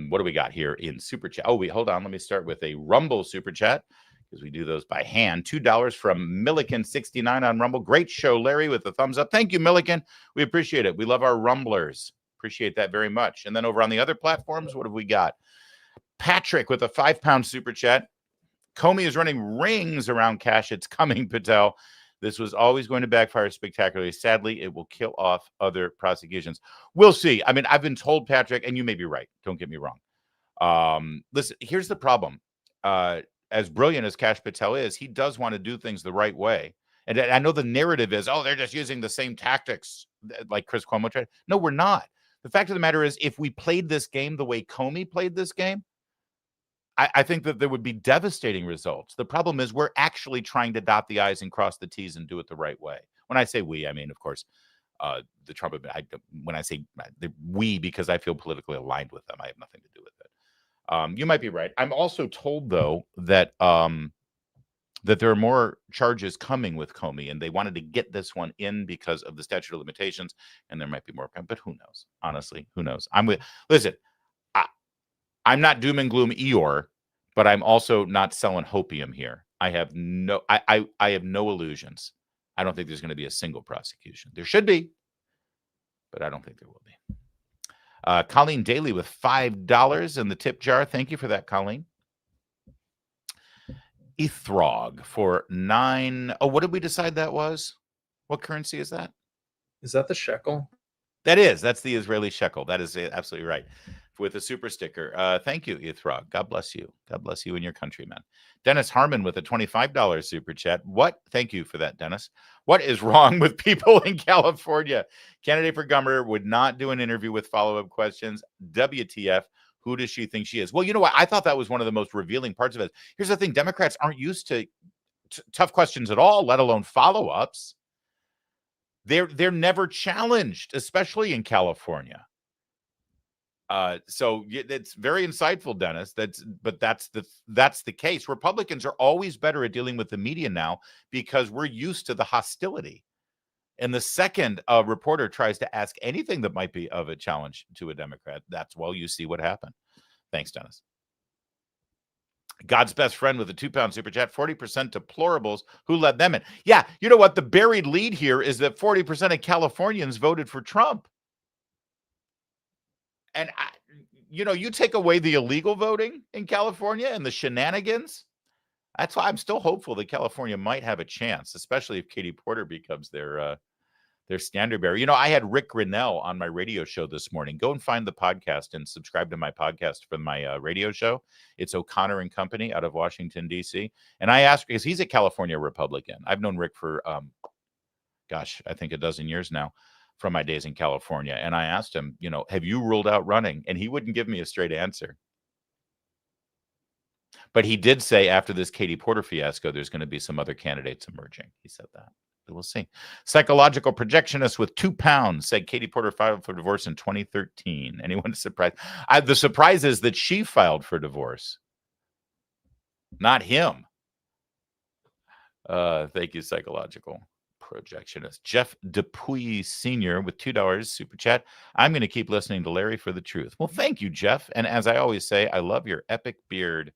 What do we got here in Super Chat? Oh, wait, hold on. Let me start with a Rumble Super Chat because we do those by hand. $2 from Milliken69 on Rumble. Great show, Larry, with the thumbs up. Thank you, Milliken. We appreciate it. We love our Rumblers. Appreciate that very much. And then over on the other platforms, what have we got? Patrick with a £5 Super Chat. Comey is running rings around cash. It's coming, Patel. This was always going to backfire spectacularly. Sadly, it will kill off other prosecutions. We'll see. I mean, I've been told, Patrick, and you may be right. Don't get me wrong. Listen, here's the problem. As brilliant as Kash Patel is, he does want to do things the right way. And I know the narrative is, oh, they're just using the same tactics like Chris Cuomo tried. No, we're not. The fact of the matter is, if we played this game the way Comey played this game, I think that there would be devastating results. The problem is we're actually trying to dot the I's and cross the T's and do it the right way. When I say we, I mean, of course, the Trump. When I say we, because I feel politically aligned with them, I have nothing to do with it. You might be right. I'm also told, though, that that there are more charges coming with Comey, and they wanted to get this one in because of the statute of limitations, and there might be more. But who knows? Honestly, who knows? Listen. I'm not doom and gloom Eeyore, but I'm also not selling hopium here. I have no illusions. I don't think there's going to be a single prosecution. There should be, but I don't think there will be. Colleen Daly with $5 in the tip jar. Thank you for that, Colleen. Ethrog for 9. Oh, what did we decide that was? What currency is that? Is that the shekel? That's the Israeli shekel. That is absolutely right. With a super sticker. Thank you, Ethrog. God bless you. God bless you and your country, man. Dennis Harmon with a $25 super chat. Thank you for that, Dennis. What is wrong with people in California? Candidate for governor would not do an interview with follow-up questions. WTF? Who does she think she is? Well, you know what? I thought that was one of the most revealing parts of it. Here's the thing. Democrats aren't used to tough questions at all, let alone follow-ups. They're never challenged, especially in California. So it's very insightful, Dennis. That's the case. Republicans are always better at dealing with the media now because we're used to the hostility. And the second a reporter tries to ask anything that might be of a challenge to a Democrat, you see what happened. Thanks, Dennis. God's best friend with a £2 super chat. 40% deplorables. Who let them in? Yeah, you know what? The buried lead here is that 40% of Californians voted for Trump. And, you take away the illegal voting in California and the shenanigans. That's why I'm still hopeful that California might have a chance, especially if Katie Porter becomes their standard bearer. I had Rick Grinnell on my radio show this morning. Go and find the podcast and subscribe to my podcast for my radio show. It's O'Connor and Company out of Washington, D.C. And I asked, because he's a California Republican. I've known Rick for, I think a dozen years now, from my days in California. And I asked him, have you ruled out running? And he wouldn't give me a straight answer. But he did say after this Katie Porter fiasco, there's going to be some other candidates emerging. He said that. But we'll see. Psychological projectionist with £2 said Katie Porter filed for divorce in 2013. Anyone surprised? The surprise is that she filed for divorce, not him. Thank you, psychological projectionist. Jeff Dupuy Sr. with $2 super chat. I'm going to keep listening to Larry for the truth. Well, thank you, Jeff. And as I always say, I love your epic beard.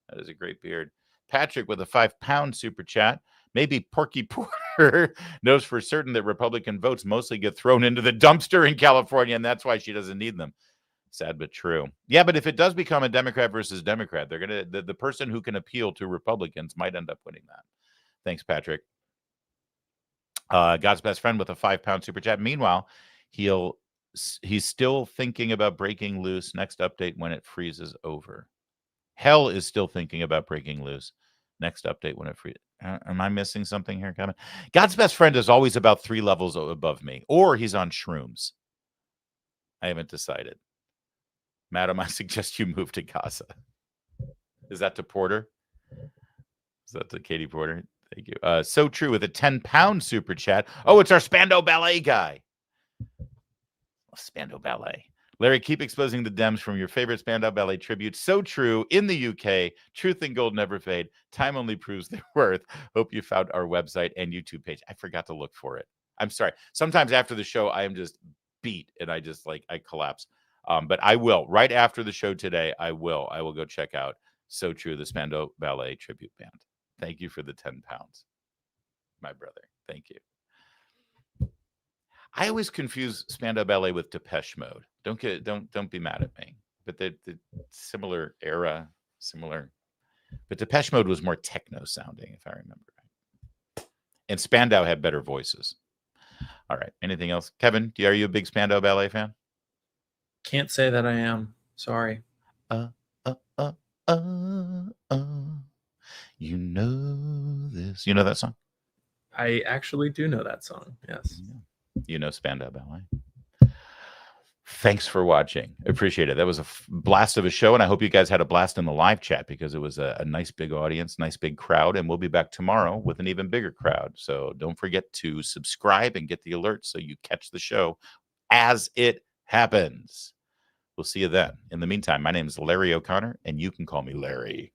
That is a great beard. Patrick with a £5 super chat. Maybe Porky Porter knows for certain that Republican votes mostly get thrown into the dumpster in California, and that's why she doesn't need them. Sad but true. Yeah, but if it does become a Democrat versus Democrat, they're gonna the person who can appeal to Republicans might end up winning that. Thanks, Patrick. God's best friend with a £5 super chat. Meanwhile, he's still thinking about breaking loose. Next update when it freezes over. Hell is still thinking about breaking loose. Next update when it free. Am I missing something here, Kevin? God's best friend is always about 3 levels above me, or he's on shrooms. I haven't decided. Madam, I suggest you move to Gaza. Is that to Porter? Is that to Katie Porter? Thank you. So true with a 10-pound super chat. Oh, it's our Spandau Ballet guy. Spandau Ballet. Larry, keep exposing the Dems from your favorite Spandau Ballet tribute. So true. In the UK, truth and gold never fade. Time only proves their worth. Hope you found our website and YouTube page. I forgot to look for it. I'm sorry. Sometimes after the show, I am just beat and I collapse. But I will. Right after the show today, I will go check out So True, the Spandau Ballet tribute band. Thank you for the 10 pounds, my brother. Thank you. I always confuse Spandau Ballet with Depeche Mode. Don't be mad at me. But the similar era, similar. But Depeche Mode was more techno sounding, if I remember right. And Spandau had better voices. All right. Anything else, Kevin? Are you a big Spandau Ballet fan? Can't say that I am. Sorry. You know this. You know that song? I actually do know that song. Yes. You know Spandau Ballet. Thanks for watching. Appreciate it. That was a blast of a show, and I hope you guys had a blast in the live chat because it was a nice big audience, nice big crowd, and we'll be back tomorrow with an even bigger crowd. So don't forget to subscribe and get the alerts so you catch the show as it happens. We'll see you then. In the meantime, my name is Larry O'Connor, and you can call me Larry.